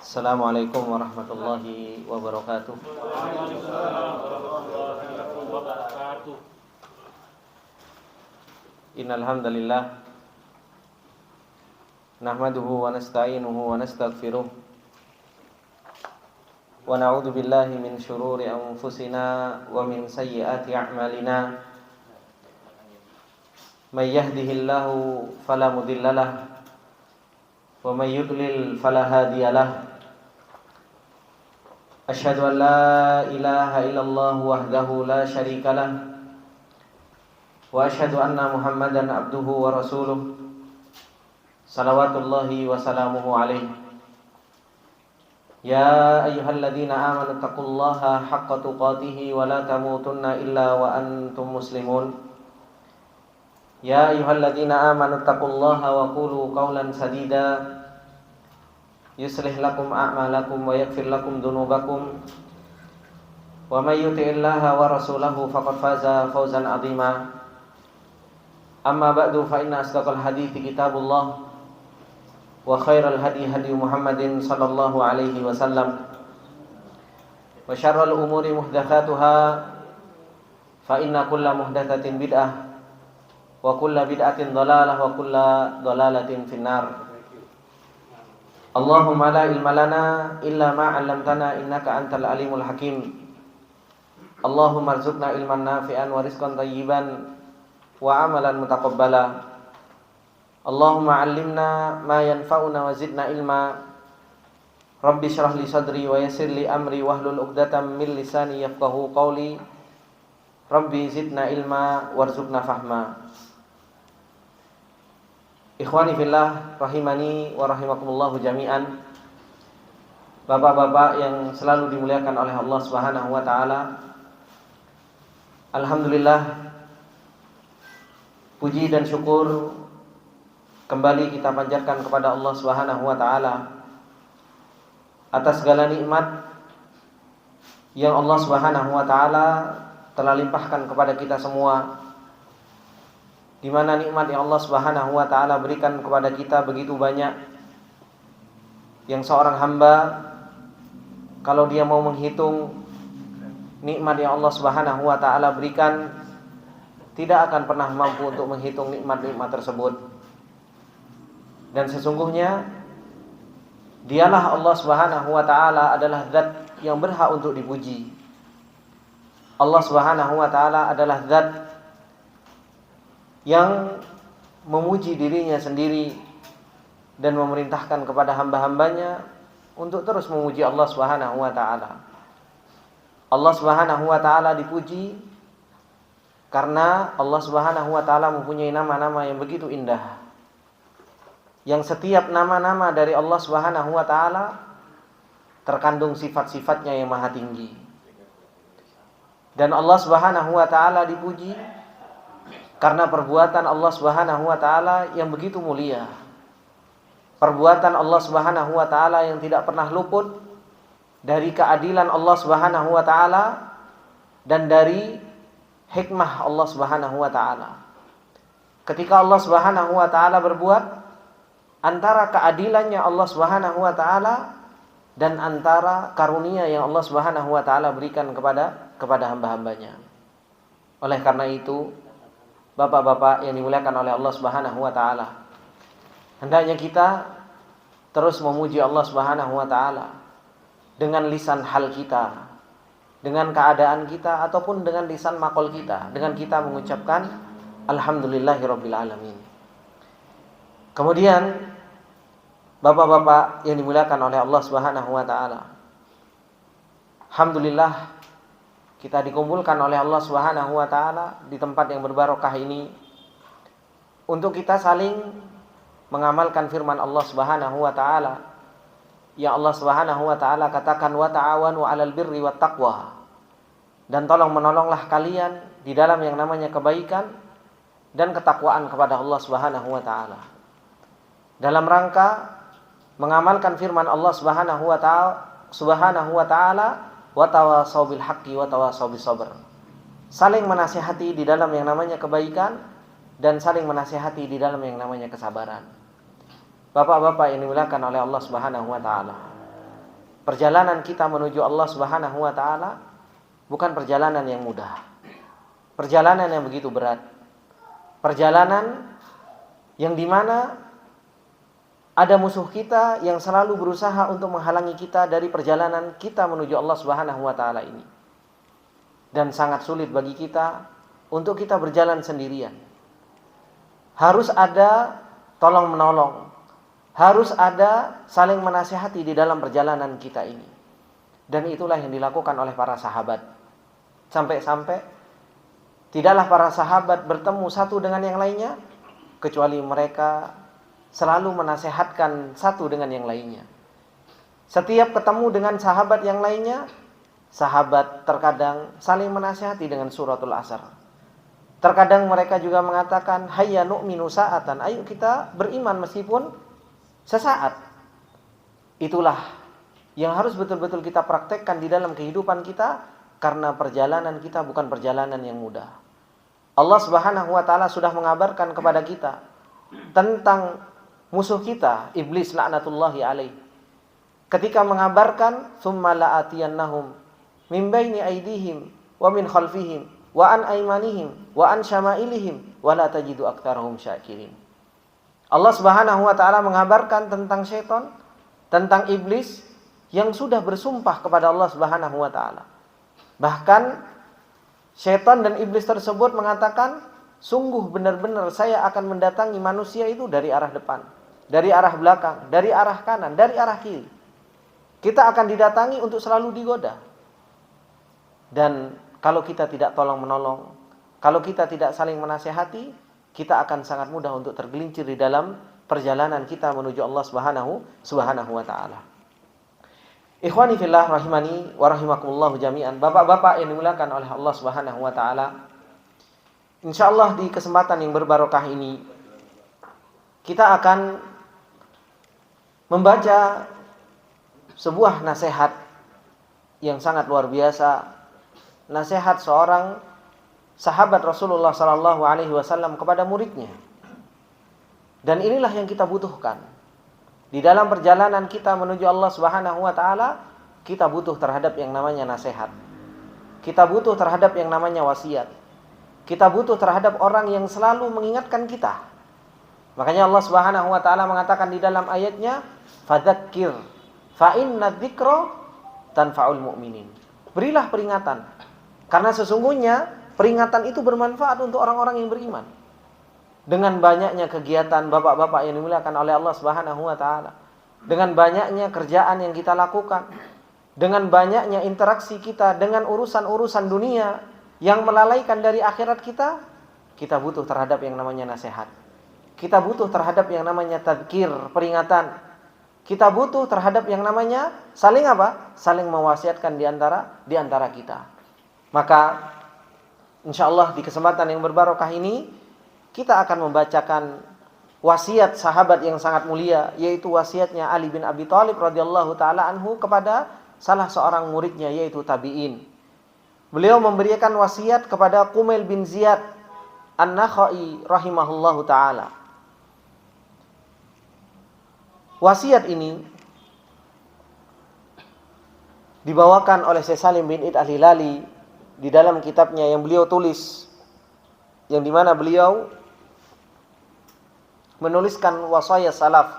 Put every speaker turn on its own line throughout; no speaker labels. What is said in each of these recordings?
Assalamualaikum warahmatullahi wabarakatuh. Innal hamdalillah nahmaduhu wa nasta'inuhu wa nastaghfiruh wa na'udzu billahi min shururi anfusina wa min sayyiati a'malina. May yahdihillahu fala mudhillalah wa may yudlil fala hadiyalah. Asyhadu an la ilaha illallah wahdahu la syarikalah wa asyhadu anna Muhammadan abduhu wa rasuluh salawatullahi wa salamuhu alaihi. Ya ayyuhalladzina amanu taqullaha haqqa tuqatih wa la tamutunna illa wa antum muslimun. Ya ayyuhalladzina amanu taqullaha wa qulu qawlan sadida yuslih lakum a'malakum wa yaghfir lakum dhunubakum wa may yuti'illaha wa rasulahu faqad faza fawzan 'azima. Amma ba'du, fa inna asdaqal hadithi kitabullah wa khairal hadi hadi Muhammadin sallallahu alaihi wasallam wa syarrul umuri muhdatsatuha fa inna kulla muhdatsatin bid'ah wa kulla bid'atin dhalalah wa kulla dhalalatin finnar. Allahumma la ilma lana illa ma 'allamtana innaka antal alimul hakim. Allahumma arzuqna ilman nafi'an wa rizqan thayyiban wa amalan mutaqabbala. Allahumma 'allimna ma yanfa'una wa zidna ilma. Rabbi shrah li sadri wa yassir li amri wahlul 'uqdatam min lisani yafqahu qawli. Rabbi zidna ilma warzuqna fahma. Ikhwani fillah rahimani wa rahimakumullahu jami'an. Bapak-bapak yang selalu dimuliakan oleh Allah Subhanahu wa taala. Alhamdulillah, puji dan syukur kembali kita panjatkan kepada Allah Subhanahu wa taala atas segala nikmat yang Allah Subhanahu wa taala telah limpahkan kepada kita semua, di mana nikmat yang Allah Subhanahu wa taala berikan kepada kita begitu banyak, yang seorang hamba kalau dia mau menghitung nikmat yang Allah Subhanahu wa taala berikan, tidak akan pernah mampu untuk menghitung nikmat-nikmat tersebut. Dan sesungguhnya dialah Allah Subhanahu wa taala adalah zat yang berhak untuk dipuji. Allah Subhanahu wa taala adalah zat yang memuji dirinya sendiri dan memerintahkan kepada hamba-hambanya untuk terus memuji Allah Subhanahu wa taala. Allah Subhanahu wa taala dipuji karena Allah Subhanahu wa taala mempunyai nama-nama yang begitu indah, yang setiap nama-nama dari Allah Subhanahu wa taala terkandung sifat-sifatnya yang maha tinggi. Dan Allah Subhanahu wa taala dipuji karena perbuatan Allah Subhanahu wa taala yang begitu mulia. Perbuatan Allah Subhanahu wa taala yang tidak pernah luput dari keadilan Allah Subhanahu wa taala dan dari hikmah Allah Subhanahu wa taala. Ketika Allah Subhanahu wa taala berbuat, antara keadilannya Allah Subhanahu wa taala dan antara karunia yang Allah Subhanahu wa taala berikan kepada hamba-hambanya. Oleh karena itu, bapak-bapak yang dimuliakan oleh Allah Subhanahu wa taala, hendaknya kita terus memuji Allah Subhanahu wa taala dengan lisan hal kita, dengan keadaan kita, ataupun dengan lisan maqal kita, dengan kita mengucapkan alhamdulillahirabbil alamin. Kemudian bapak-bapak yang dimuliakan oleh Allah Subhanahu wa taala, alhamdulillah kita dikumpulkan oleh Allah Subhanahu wa taala di tempat yang berbarokah ini untuk kita saling mengamalkan firman Allah Subhanahu wa taala yang Allah Subhanahu wa taala katakan wa ta'awanu 'alal birri wat taqwa. Dan tolong menolonglah kalian di dalam yang namanya kebaikan dan ketakwaan kepada Allah Subhanahu wa taala. Dalam rangka mengamalkan firman Allah Subhanahu wa taala wa tawassaw bil haqqi wa tawassaw bis sabr. Saling menasihati di dalam yang namanya kebaikan dan saling menasihati di dalam yang namanya kesabaran. Bapak-bapak yang dimuliakan oleh Allah Subhanahu wa taala, perjalanan kita menuju Allah Subhanahu wa taala bukan perjalanan yang mudah. Perjalanan yang begitu berat. Perjalanan yang dimana ada musuh kita yang selalu berusaha untuk menghalangi kita dari perjalanan kita menuju Allah Subhanahu wa taala ini. Dan sangat sulit bagi kita untuk kita berjalan sendirian. Harus ada tolong menolong. Harus ada saling menasihati di dalam perjalanan kita ini. Dan itulah yang dilakukan oleh para sahabat. Sampai-sampai tidaklah para sahabat bertemu satu dengan yang lainnya kecuali mereka selalu menasehatkan satu dengan yang lainnya. Setiap ketemu dengan sahabat yang lainnya, sahabat terkadang saling menasihati dengan suratul Asr. Terkadang mereka juga mengatakan, hayya nu'minu sa'atan, ayo kita beriman meskipun sesaat. Itulah yang harus betul-betul kita praktekkan di dalam kehidupan kita, karena perjalanan kita bukan perjalanan yang mudah. Allah Subhanahu wa taala sudah mengabarkan kepada kita tentang musuh kita, iblis laknatullahi alaih. Ketika mengabarkan, "Tsumma la'atiyannahum min baini aydihim wa min khalfihim wa an aymanihim wa an syama'ilihim wa la tajidu aktsarahum syakirin." Allah Subhanahu wa taala mengabarkan tentang syaitan, tentang iblis yang sudah bersumpah kepada Allah Subhanahu wa taala. Bahkan syaitan dan iblis tersebut mengatakan, sungguh benar-benar saya akan mendatangi manusia itu dari arah depan, dari arah belakang, dari arah kanan, dari arah kiri. Kita akan didatangi untuk selalu digoda. Dan kalau kita tidak tolong menolong, kalau kita tidak saling menasehati, kita akan sangat mudah untuk tergelincir di dalam perjalanan kita menuju Allah Subhanahu wa taala. Ikhwani fillah rahimani wa rahimakumullah jami'an. Bapak-bapak yang dimuliakan oleh Allah Subhanahu wa taala, insyaallah di kesempatan yang berbarokah ini kita akan membaca sebuah nasihat yang sangat luar biasa, nasihat seorang sahabat Rasulullah sallallahu alaihi wasallam kepada muridnya. Dan inilah yang kita butuhkan. Di dalam perjalanan kita menuju Allah Subhanahu wa taala, kita butuh terhadap yang namanya nasihat. Kita butuh terhadap yang namanya wasiat. Kita butuh terhadap orang yang selalu mengingatkan kita. Makanya Allah Subhanahu wa taala mengatakan di dalam ayatnya, "Fadzakir fa inna dzikra tanfa'ul mu'minin." Berilah peringatan, karena sesungguhnya peringatan itu bermanfaat untuk orang-orang yang beriman. Dengan banyaknya kegiatan bapak-bapak yang dimuliakan oleh Allah Subhanahu wa taala, dengan banyaknya kerjaan yang kita lakukan, dengan banyaknya interaksi kita dengan urusan-urusan dunia yang melalaikan dari akhirat kita, kita butuh terhadap yang namanya nasihat. Kita butuh terhadap yang namanya tadzkir, peringatan. Kita butuh terhadap yang namanya saling apa? Saling mewasiatkan di antara kita. Maka insyaallah di kesempatan yang berbarokah ini kita akan membacakan wasiat sahabat yang sangat mulia, yaitu wasiatnya Ali bin Abi Thalib radhiyallahu taala anhu kepada salah seorang muridnya, yaitu tabi'in. Beliau memberikan wasiat kepada Qumail bin Ziyad An-Nakhai rahimahullahu taala. Wasiat ini dibawakan oleh Syekh Salim bin Id Al-Hilali di dalam kitabnya yang beliau tulis, yang dimana beliau menuliskan wasaya salaf,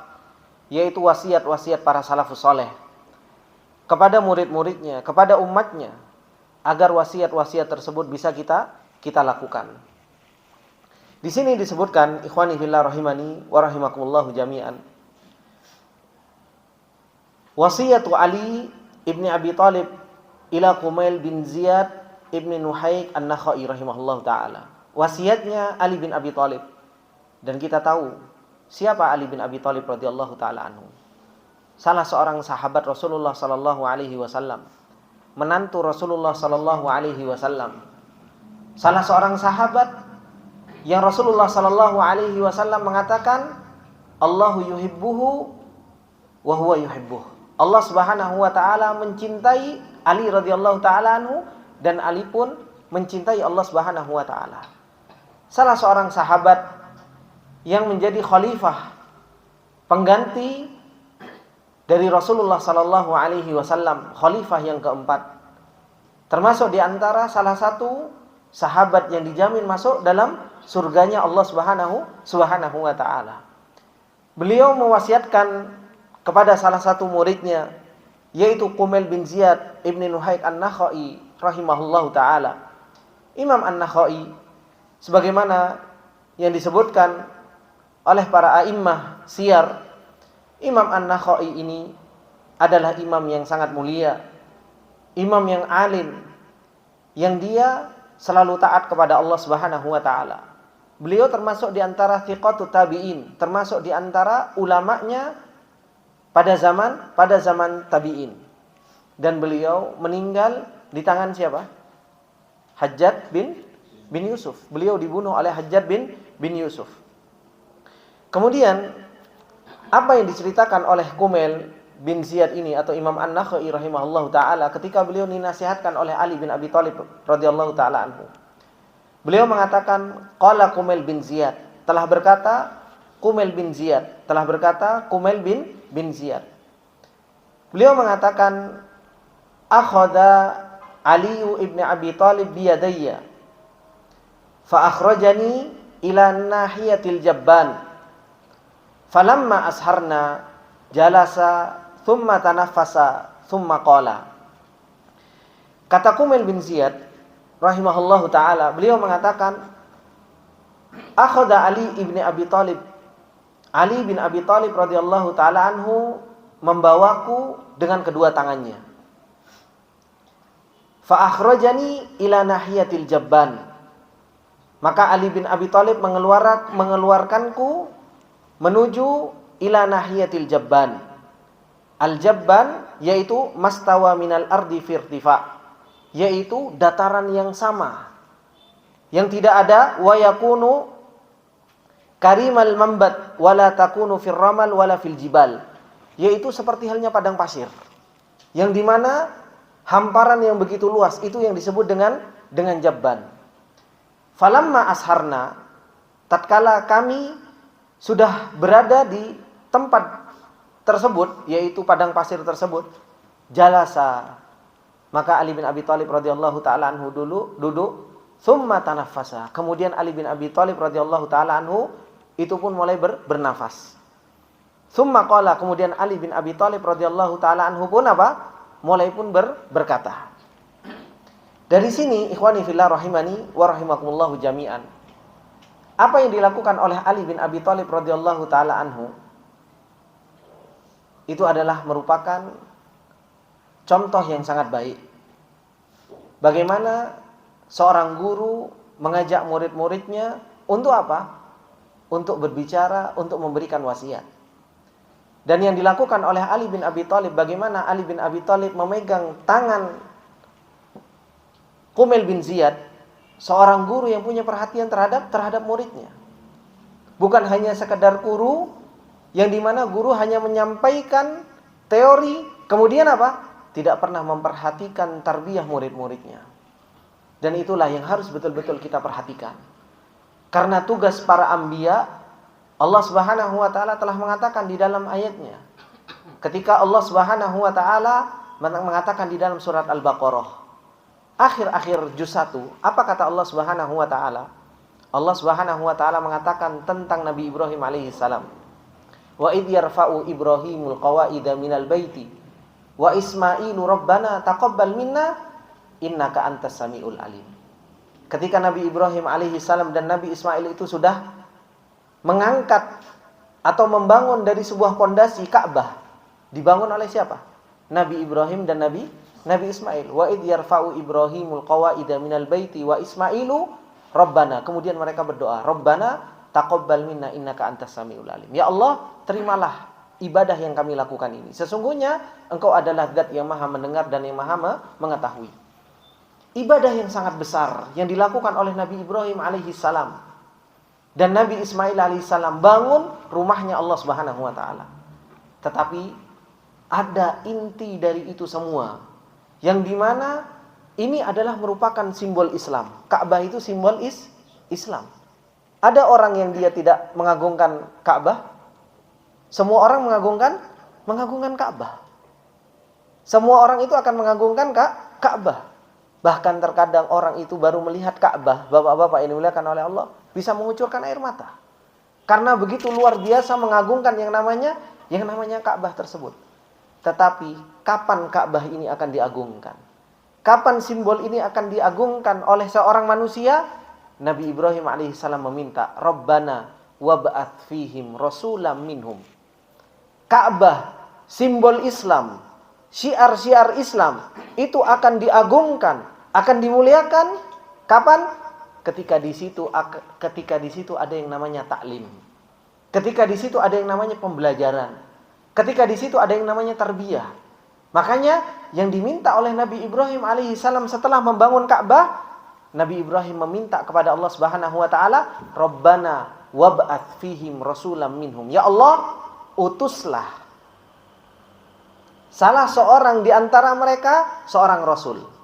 yaitu wasiat-wasiat para salafus saleh kepada murid-muridnya, kepada umatnya, agar wasiat-wasiat tersebut bisa kita lakukan. Di sini disebutkan, ikhwani fillah rahimani wa rahimakumullah jami'an, wasiyatu Ali ibni Abi Thalib ila Qumail bin Ziyad ibni Nuhaik An-Nakhai rahimahullah ta'ala. Wasiatnya Ali bin Abi Thalib. Dan kita tahu siapa Ali bin Abi Thalib radhiyallahu ta'ala anhu. Salah seorang sahabat Rasulullah sallallahu alaihi wasallam, menantu Rasulullah sallallahu alaihi wasallam. Salah seorang sahabat yang Rasulullah sallallahu alaihi wasallam mengatakan, Allahu yuhibbuhu wa huwa yuhibbuh. Allah Subhanahu wa taala mencintai Ali radhiyallahu taala anhu, dan Ali pun mencintai Allah Subhanahu wa taala. Salah seorang sahabat yang menjadi khalifah, pengganti dari Rasulullah sallallahu alaihi wasallam, khalifah yang keempat. Termasuk di antara salah satu sahabat yang dijamin masuk dalam surganya Allah Subhanahu wa taala. Beliau mewasiatkan kepada salah satu muridnya, yaitu Kumail bin Ziyad ibn Nuhaik An-Nakhai rahimahullahu taala. Imam An-Nakhai, sebagaimana yang disebutkan oleh para a'immah siyar, Imam An-Nakhai ini adalah imam yang sangat mulia, imam yang alim, yang dia selalu taat kepada Allah Subhanahu wa taala. Beliau termasuk di antara thiqatut tabi'in, termasuk di antara ulamanya pada zaman tabi'in. Dan beliau meninggal di tangan siapa? Hajjaj bin Yusuf. Beliau dibunuh oleh Hajjaj bin Yusuf. Kemudian apa yang diceritakan oleh Kumail bin Ziyad ini atau Imam An-Nakhai rahimahullahu taala ketika beliau dinasihatkan oleh Ali bin Abi Thalib radhiyallahu taala anhu. Beliau mengatakan qala Kumail bin Ziyad, telah berkata Kumail bin Ziyad. Beliau mengatakan akhadha Ali ibn Abi Thalib biyadayya fa akhrajani ila nahiyatil jabban. Falamma asharna jalasa thumma tanaffasa thumma qala. Kata Kumail bin Ziyad rahimahullahu taala, beliau mengatakan akhadha Ali ibn Abi Thalib, Ali bin Abi Thalib radhiyallahu taala anhu membawaku dengan kedua tangannya. Fa akhrajani ila nahiyatil jabban. Maka Ali bin Abi Thalib mengeluarkanku menuju ila nahiyatil jabban. Al-jabban yaitu mastawa minal ardi firtifa, yaitu dataran yang sama, yang tidak ada wa yakunu karimal mambat wala takunu fir ramal wala fil jibal, yaitu seperti halnya padang pasir, yang dimana hamparan yang begitu luas, itu yang disebut dengan jabban. Falamma asharna, tatkala kami sudah berada di tempat tersebut, yaitu padang pasir tersebut, jalasa, maka Ali bin Abi Thalib radhiyallahu taala anhu duduk, thumma tanaffasa, kemudian Ali bin Abi Thalib radhiyallahu taala anhu itu pun mulai bernafas. Thumma qala, kemudian Ali bin Abi Thalib radhiyallahu taala anhu pun apa? Mulai pun berkata. Dari sini ikhwani fillah rahimani wa rahimakumullahu jami'an, apa yang dilakukan oleh Ali bin Abi Thalib radhiyallahu taala anhu itu adalah merupakan contoh yang sangat baik. Bagaimana seorang guru mengajak murid-muridnya untuk apa? Untuk berbicara, untuk memberikan wasiat. Dan yang dilakukan oleh Ali bin Abi Thalib, bagaimana Ali bin Abi Thalib memegang tangan Kumail bin Ziyad, seorang guru yang punya perhatian terhadap muridnya. Bukan hanya sekedar guru yang dimana guru hanya menyampaikan teori, kemudian apa? Tidak pernah memperhatikan tarbiyah murid-muridnya. Dan itulah yang harus betul-betul kita perhatikan. Karena tugas para anbiya, Allah Subhanahu wa taala telah mengatakan di dalam ayatnya. Ketika Allah Subhanahu wa taala mengatakan di dalam surat Al-Baqarah, akhir-akhir juz 1, apa kata Allah Subhanahu wa taala? Allah Subhanahu wa taala mengatakan tentang Nabi Ibrahim alaihi salam. Wa idh yarfa'u Ibrahimul qawaida minal baiti wa Ismailu rabbana taqabbal minna innaka antas samiul alim. Ketika Nabi Ibrahim alaihi salam dan Nabi Ismail itu sudah mengangkat atau membangun dari sebuah pondasi Ka'bah, dibangun oleh siapa? Nabi Ibrahim dan Nabi Ismail. Wa idh yarfa'u Ibrahimul qawaida minal baiti wa Ismailu rabbana. Kemudian mereka berdoa, Rabbana taqabbal minna innaka antas samiul alim. Ya Allah, terimalah ibadah yang kami lakukan ini. Sesungguhnya Engkau adalah Zat yang Maha mendengar dan yang Maha mengetahui. Ibadah yang sangat besar yang dilakukan oleh Nabi Ibrahim alaihi salam dan Nabi Ismail alaihi salam, bangun rumahnya Allah Subhanahu wa taala. Tetapi ada inti dari itu semua, yang dimana ini adalah merupakan simbol Islam. Ka'bah itu simbol Islam. Ada orang yang dia tidak mengagungkan Ka'bah? Semua orang mengagungkan Ka'bah. Semua orang itu akan mengagungkan Ka'bah. Bahkan terkadang orang itu baru melihat Ka'bah, bapak-bapak ini dimuliakan oleh Allah, bisa mengucurkan air mata. Karena begitu luar biasa mengagungkan yang namanya Ka'bah tersebut. Tetapi kapan Ka'bah ini akan diagungkan? Kapan simbol ini akan diagungkan oleh seorang manusia? Nabi Ibrahim alaihissalam meminta, Rabbana wab'ats fihim rasulam minhum. Ka'bah, simbol Islam, syiar-syiar Islam itu akan diagungkan, akan dimuliakan kapan? Ketika di situ ada yang namanya taklim. Ketika di situ ada yang namanya pembelajaran. Ketika di situ ada yang namanya tarbiyah. Makanya yang diminta oleh Nabi Ibrahim alaihissalam setelah membangun Ka'bah, Nabi Ibrahim meminta kepada Allah Subhanahu wa taala, Rabbana wab'ats fihim rasulam minhum. Ya Allah, utuslah salah seorang di antara mereka seorang rasul.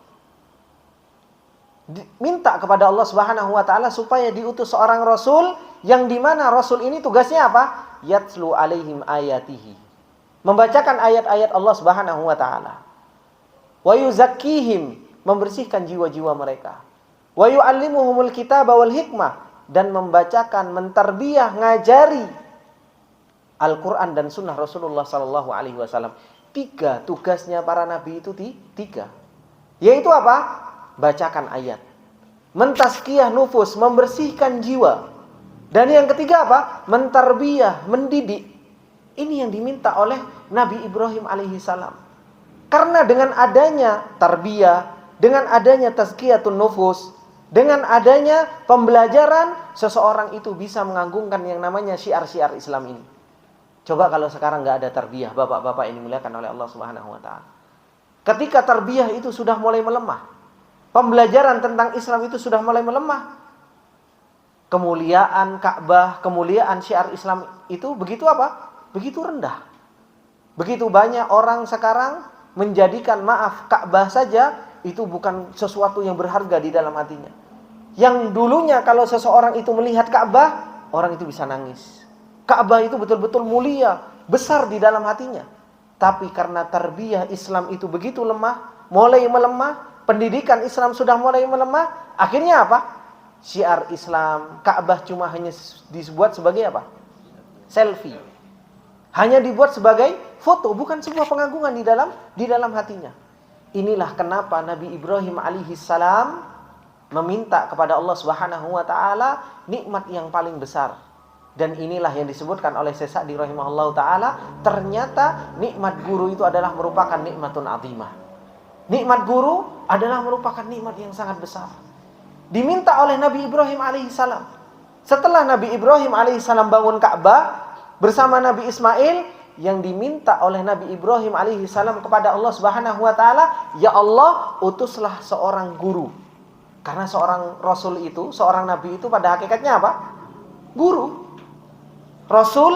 Minta kepada Allah Subhanahu wa taala supaya diutus seorang rasul yang di mana rasul ini tugasnya apa? Yatslu alaihim ayatihi. Membacakan ayat-ayat Allah Subhanahu wa taala. Wa yuzakkihim, membersihkan jiwa-jiwa mereka. Wa yu'allimuhumul kitaba wal hikmah, dan membacakan, mentarbiyah, ngajari Al-Qur'an dan sunnah Rasulullah sallallahu alaihi wasallam. 3 tugasnya para nabi itu 3. Yaitu apa? Bacakan ayat, mentazkiyah nufus, membersihkan jiwa. Dan yang ketiga apa? Mentarbiyah, mendidik. Ini yang diminta oleh Nabi Ibrahim alaihissalam. Karena dengan adanya tarbiyah, dengan adanya tazkiyatun nufus, dengan adanya pembelajaran, seseorang itu bisa mengagungkan yang namanya syiar-syiar Islam ini. Coba kalau sekarang nggak ada tarbiyah, bapak-bapak ini dimuliakan oleh Allah Subhanahu wa taala. Ketika tarbiyah itu sudah mulai melemah, pembelajaran tentang Islam itu sudah mulai melemah, kemuliaan Ka'bah, kemuliaan syiar Islam itu begitu apa? Begitu rendah. Begitu banyak orang sekarang menjadikan Ka'bah saja itu bukan sesuatu yang berharga di dalam hatinya. Yang dulunya kalau seseorang itu melihat Ka'bah, orang itu bisa nangis. Ka'bah itu betul-betul mulia, besar di dalam hatinya. Tapi karena tarbiyah Islam itu begitu lemah, mulai melemah, pendidikan Islam sudah mulai melemah, akhirnya apa? Syiar Islam, Ka'bah cuma hanya dibuat sebagai apa? Selfie. Hanya dibuat sebagai foto, bukan sebuah pengagungan di dalam hatinya. Inilah kenapa Nabi Ibrahim alaihissalam meminta kepada Allah Subhanahu wa taala nikmat yang paling besar. Dan inilah yang disebutkan oleh Syekh Sa'di rahimahullahu taala, ternyata nikmat guru itu adalah merupakan nikmatun azimah. Nikmat guru adalah merupakan nikmat yang sangat besar. Diminta oleh Nabi Ibrahim alaihissalam. Setelah Nabi Ibrahim alaihissalam bangun Ka'bah bersama Nabi Ismail, yang diminta oleh Nabi Ibrahim alaihissalam kepada Allah Subhanahu wa taala, ya Allah, utuslah seorang guru. Karena seorang rasul itu, seorang nabi itu pada hakikatnya apa? Guru. Rasul,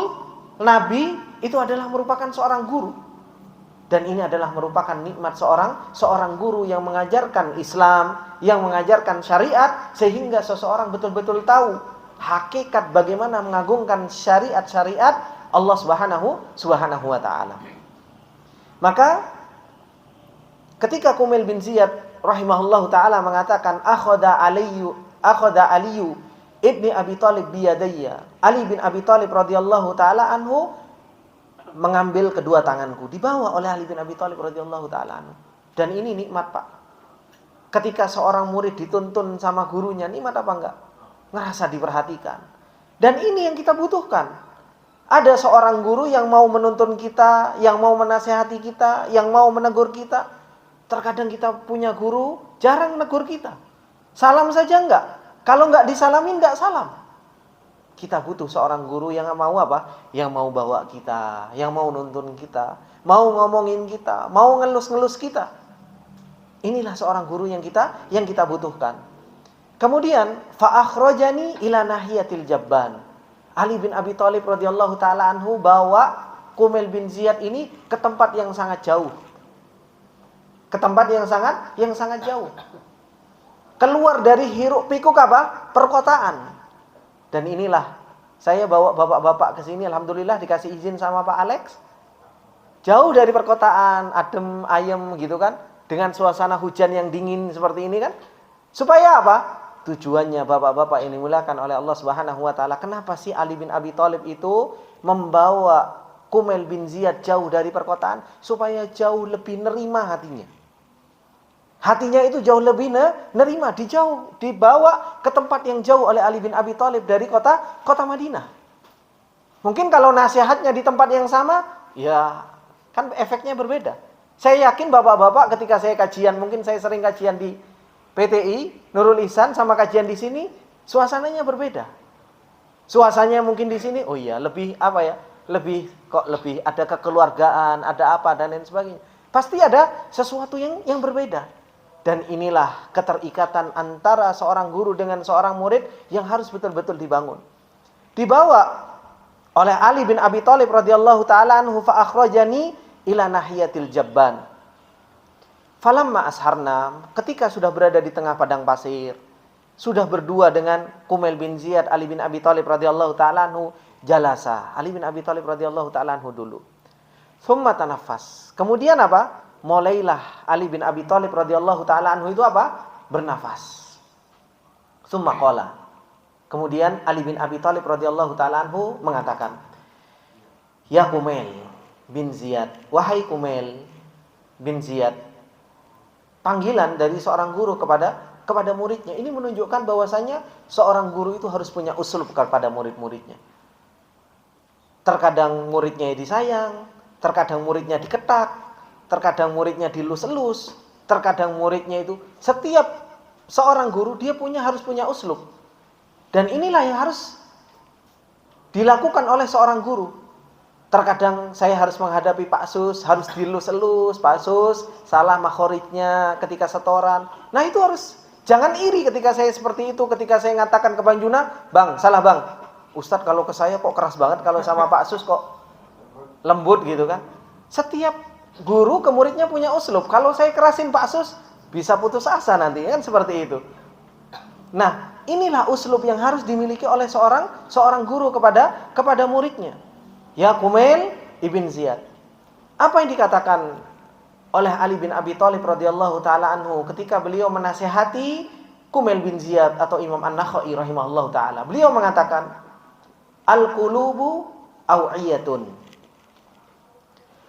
nabi itu adalah merupakan seorang guru. Dan ini adalah merupakan nikmat seorang guru yang mengajarkan Islam, yang mengajarkan syariat, sehingga seseorang betul-betul tahu hakikat bagaimana mengagungkan syariat-syariat Allah Subhanahu wa taala. Maka ketika Kumail bin Ziyad rahimahullahu taala mengatakan akhadha Aliyu ibni Abi Thalib biyadayya, Ali bin Abi Thalib radhiyallahu taala anhu mengambil kedua tanganku, dibawa oleh Ali bin Abi Thalib radhiyallahu taala anhu. Dan ini nikmat, Pak. Ketika seorang murid dituntun sama gurunya, nikmat apa enggak? Ngerasa diperhatikan. Dan ini yang kita butuhkan. Ada seorang guru yang mau menuntun kita, yang mau menasihati kita, yang mau menegur kita. Terkadang kita punya guru jarang menegur kita. Salam saja enggak. Kalau enggak disalamin enggak salam. Kita butuh seorang guru yang mau apa? Yang mau bawa kita, yang mau nuntun kita, mau ngomongin kita, mau ngelus-ngelus kita. Inilah seorang guru yang kita butuhkan. Kemudian fa akhrajani ila nahiyatil Jabban. Ali bin Abi Thalib radhiyallahu taala anhu bawa Kumail bin Ziyad ini ke tempat yang sangat jauh. Ke tempat yang sangat jauh. Keluar dari hiruk pikuk apa? Perkotaan. Dan inilah saya bawa bapak-bapak ke sini, alhamdulillah dikasih izin sama Pak Alex. jauh dari perkotaan, adem ayem gitu kan, dengan suasana hujan yang dingin seperti ini kan. Supaya apa? Tujuannya bapak-bapak ini dimuliakan oleh Allah Subhanahu wa taala. Kenapa sih Ali bin Abi Thalib itu membawa Kumail bin Ziyad jauh dari perkotaan? Supaya jauh lebih nerima hatinya. Hatinya itu jauh lebih nerima, dibawa ke tempat yang jauh oleh Ali bin Abi Thalib dari kota Madinah. Mungkin kalau nasihatnya di tempat yang sama, ya kan efeknya berbeda. Saya yakin bapak-bapak ketika saya kajian, mungkin saya sering kajian di PTI, Nurul Ihsan sama kajian di sini, suasananya berbeda. Suasananya mungkin di sini, oh iya, lebih lebih ada kekeluargaan, ada apa dan lain sebagainya. Pasti ada sesuatu yang berbeda. Dan inilah keterikatan antara seorang guru dengan seorang murid yang harus betul-betul dibangun. Dibawa oleh Ali bin Abi Thalib radhiyallahu taala anhu fa akhrajani ila nahiyatil Jabban. Falamma asharna, ketika sudah berada di tengah padang pasir, sudah berdua dengan Kumail bin Ziyad, Ali bin Abi Thalib radhiyallahu taala anhu, jalasa. Ali bin Abi Thalib radhiyallahu taala anhu dulu. Tsumma tanaffas. Kemudian apa? Mulailah Ali bin Abi Thalib radhiyallahu taala anhu itu apa? Bernafas. Tsumma qala. Kemudian Ali bin Abi Thalib radhiyallahu taala anhu mengatakan, "Ya Kumail bin Ziyad, wahai Kumail bin Ziyad." Panggilan dari seorang guru kepada muridnya. Ini menunjukkan bahwasanya seorang guru itu harus punya uslub kepada murid-muridnya. Terkadang muridnya disayang, terkadang muridnya diketak, terkadang muridnya dilus-elus, terkadang muridnya itu, setiap seorang guru dia harus punya uslub. Dan inilah yang harus dilakukan oleh seorang guru. Terkadang saya harus menghadapi Pak Sus, harus dilus-elus, Pak Sus salah makhorijnya ketika setoran. Nah itu harus, jangan iri ketika saya seperti itu, ketika saya mengatakan ke Bang Juna, Bang, salah Bang. Ustadz kalau ke saya kok keras banget, kalau sama Pak Sus kok lembut gitu kan. Setiap guru ke muridnya punya uslub. Kalau saya kerasin Pak Sus, bisa putus asa nanti kan, seperti itu. Nah, inilah uslub yang harus dimiliki oleh seorang guru kepada muridnya. Ya Kumail ibn Ziyad. Apa yang dikatakan oleh Ali bin Abi Thalib radhiyallahu taala anhu ketika beliau menasihati Kumail bin Ziyad atau Imam An-Nakhai rahimahullahu taala. Beliau mengatakan, "Al-qulubu aw'iyatun.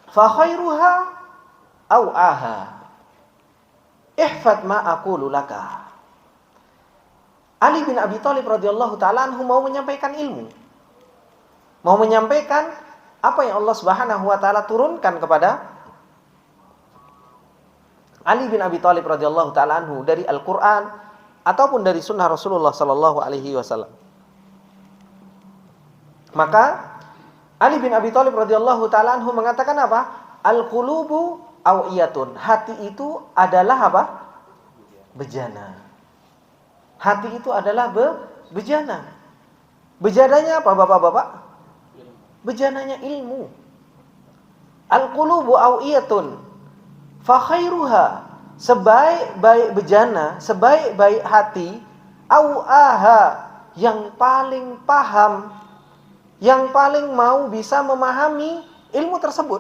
Fa khairuha aw'aha. Ihfad ma aqulu laka." Ali bin Abi Thalib radhiyallahu taala anhu mau menyampaikan ilmu. Mau menyampaikan apa yang Allah Subhanahu wa taala turunkan kepada Ali bin Abi Thalib radhiyallahu taala anhu dari Al-Qur'an ataupun dari sunnah Rasulullah sallallahu alaihi wasallam. Maka Ali bin Abi Thalib radhiyallahu taala anhu mengatakan apa? Al-qulubu aw'iyatun. Hati itu adalah apa? Bejana. Hati itu adalah bejana. Bejananya apa Bapak-bapak? Bejananya ilmu. Al-qulubu aw'iyatun. Fa khairuha, sebaik-baik bejana, sebaik-baik hati, aw'aha, yang paling paham, yang paling mau bisa memahami ilmu tersebut.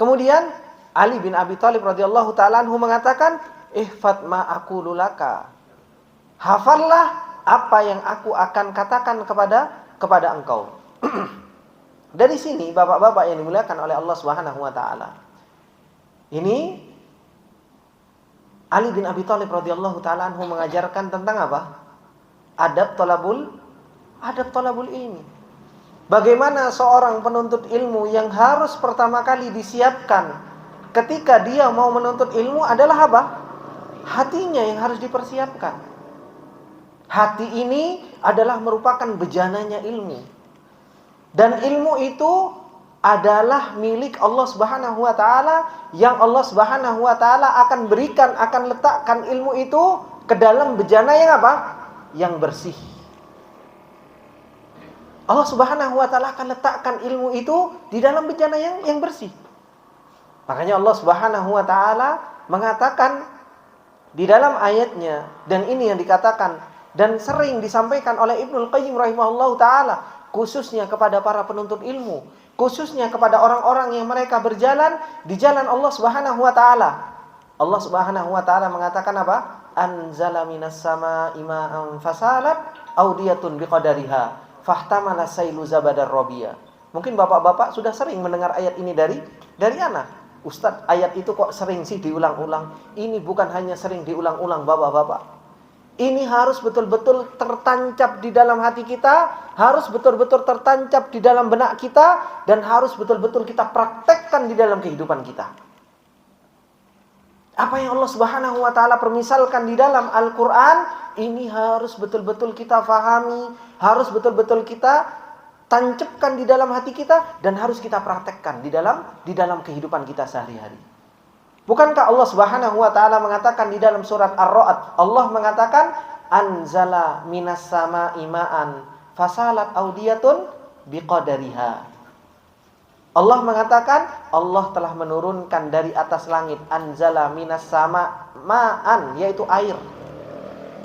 Kemudian Ali bin Abi Thalib radhiyallahu taala anhu mengatakan, ihfad ma aqulu laka. Hafallah apa yang aku akan katakan kepada engkau. Dari sini bapak-bapak yang dimuliakan oleh Allah Subhanahu wa taala. Ini Ali bin Abi Thalib radhiyallahu taala anhu mengajarkan tentang apa? Adab talabul ilmi. Bagaimana seorang penuntut ilmu yang harus pertama kali disiapkan ketika dia mau menuntut ilmu adalah apa? Hatinya yang harus dipersiapkan. Hati ini adalah merupakan bejananya ilmu. Dan ilmu itu adalah milik Allah Subhanahu wa taala yang Allah Subhanahu wa taala akan berikan, akan letakkan ilmu itu ke dalam bejana yang apa? Yang bersih. Allah Subhanahu wa taala akan letakkan ilmu itu di dalam bejana yang bersih. Makanya Allah Subhanahu wa taala mengatakan di dalam ayatnya, dan ini yang dikatakan dan sering disampaikan oleh Ibnul Qayyim rahimahullahu taala, khususnya kepada para penuntut ilmu, khususnya kepada orang-orang yang mereka berjalan di jalan Allah Subhanahu wa taala. Allah Subhanahu wa taala mengatakan apa? Anzala minas samaa'i ma'an fasalat audiyatun biqadariha fahtamala sailu zabadar rabiya. Mungkin bapak-bapak sudah sering mendengar ayat ini dari anak. Ustadz, ayat itu kok sering sih diulang-ulang? Ini bukan hanya sering diulang-ulang bapak-bapak. Ini harus betul-betul tertancap di dalam hati kita, harus betul-betul tertancap di dalam benak kita, dan harus betul-betul kita praktekkan di dalam kehidupan kita. Apa yang Allah Subhanahu wa taala permisalkan di dalam Al-Qur'an, ini harus betul-betul kita fahami, harus betul-betul kita tancapkan di dalam hati kita, dan harus kita praktekkan di dalam kehidupan kita sehari-hari. Bukankah Allah Subhanahu wa taala mengatakan di dalam surat Ar-Ra'd, Allah mengatakan anzala minas samaa'i ma'an fasalat audiyatun biqadariha. Allah mengatakan Allah telah menurunkan dari atas langit, anzala minas sama ma'an, yaitu air.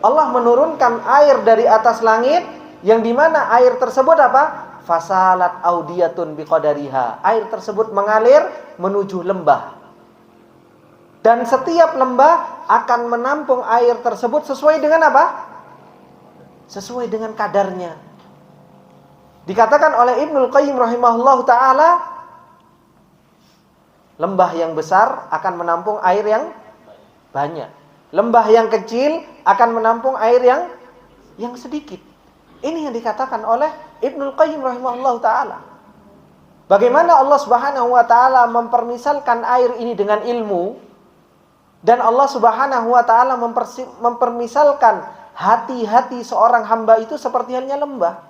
Allah menurunkan air dari atas langit, yang dimana air tersebut apa? Fasalat audiyatun biqadariha. Air tersebut mengalir menuju lembah. Dan setiap lembah akan menampung air tersebut sesuai dengan apa? Sesuai dengan kadarnya. Dikatakan oleh Ibnul Qayyim rahimahullahu ta'ala, lembah yang besar akan menampung air yang banyak. Lembah yang kecil akan menampung air yang sedikit. Ini yang dikatakan oleh Ibnul Qayyim rahimahullahu ta'ala. Bagaimana Allah Subhanahu wa ta'ala mempermisalkan air ini dengan ilmu, dan Allah Subhanahu wa ta'ala mempermisalkan hati-hati seorang hamba itu seperti halnya lembah.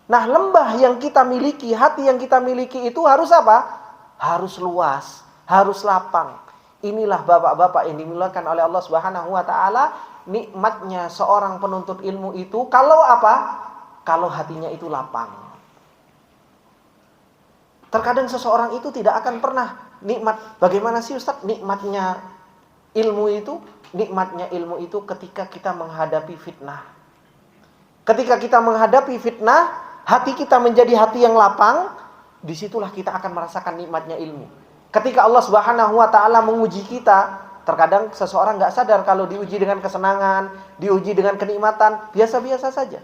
Nah, lembah yang kita miliki, hati yang kita miliki itu harus apa? Harus luas, harus lapang. Inilah bapak-bapak yang dimuliakan oleh Allah Subhanahu wa ta'ala, nikmatnya seorang penuntut ilmu itu kalau apa? Kalau hatinya itu lapang. Terkadang seseorang itu tidak akan pernah nikmat. Bagaimana sih Ustaz nikmatnya ilmu itu? Nikmatnya ilmu itu ketika kita menghadapi fitnah. Ketika kita menghadapi fitnah, hati kita menjadi hati yang lapang, disitulah kita akan merasakan nikmatnya ilmu. Ketika Allah Subhanahu wa ta'ala menguji kita, terkadang seseorang gak sadar kalau diuji dengan kesenangan, diuji dengan kenikmatan, biasa-biasa saja.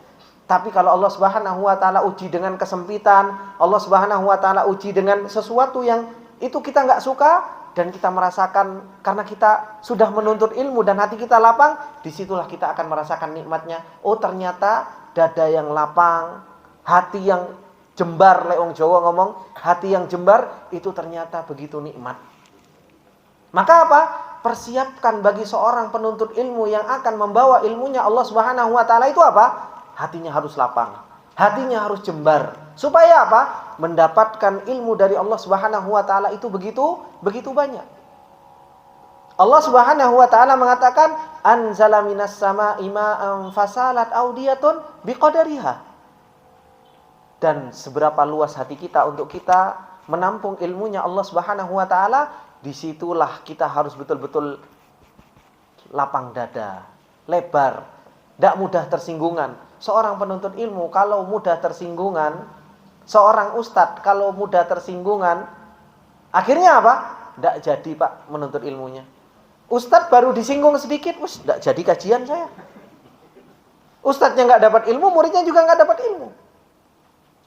Tapi kalau Allah Subhanahu wa ta'ala uji dengan kesempitan, Allah Subhanahu wa ta'ala uji dengan sesuatu yang itu kita gak suka, dan kita merasakan karena kita sudah menuntut ilmu dan hati kita lapang, disitulah kita akan merasakan nikmatnya. Oh, ternyata dada yang lapang, hati yang jembar, leong Jawa ngomong, hati yang jembar itu ternyata begitu nikmat. Maka apa? Persiapkan bagi seorang penuntut ilmu yang akan membawa ilmunya Allah Subhanahu wa ta'ala itu apa? Hatinya harus lapang, hatinya harus jembar. Supaya apa? Mendapatkan ilmu dari Allah Subhanahu wa ta'ala itu begitu banyak. Allah Subhanahu wa ta'ala mengatakan anzala minas samaa'i ma'an fasalat audiyatun biqadariha. Dan seberapa luas hati kita untuk kita menampung ilmunya Allah Subhanahu wa ta'ala, disitulah kita harus betul-betul lapang dada, lebar, tidak mudah tersinggungan. Seorang penuntut ilmu kalau mudah tersinggungan, seorang ustadz kalau mudah tersinggungan, akhirnya apa? Tidak jadi pak menuntut ilmunya. Ustadz baru disinggung sedikit, tidak jadi kajian saya. Ustadznya nggak dapat ilmu, muridnya juga nggak dapat ilmu.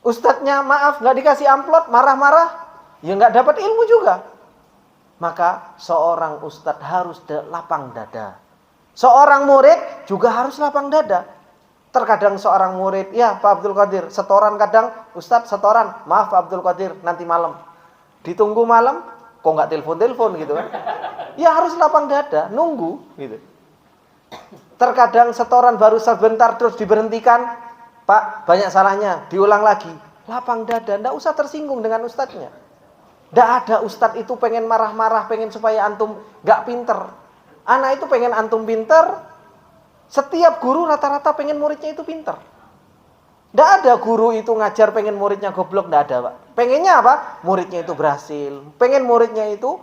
Ustadznya maaf nggak dikasih amplop, marah-marah, ya nggak dapat ilmu juga. Maka seorang ustadz harus lapang dada. Seorang murid juga harus lapang dada. Terkadang seorang murid, ya Pak Abdul Qadir, setoran kadang, Ustadz setoran, maaf Pak Abdul Qadir, nanti malam. Ditunggu malam, kok nggak telepon-telepon gitu kan? Ya harus lapang dada, nunggu gitu. Terkadang setoran baru sebentar terus diberhentikan, Pak banyak salahnya, diulang lagi. Lapang dada, nggak usah tersinggung dengan ustadznya. Nggak ada ustadz itu pengen marah-marah, pengen supaya antum nggak pinter. Anak itu pengen antum pinter. Setiap guru rata-rata pengen muridnya itu pinter. Nggak ada guru itu ngajar pengen muridnya goblok, nggak ada pak. Pengennya apa? Muridnya itu berhasil. Pengen muridnya itu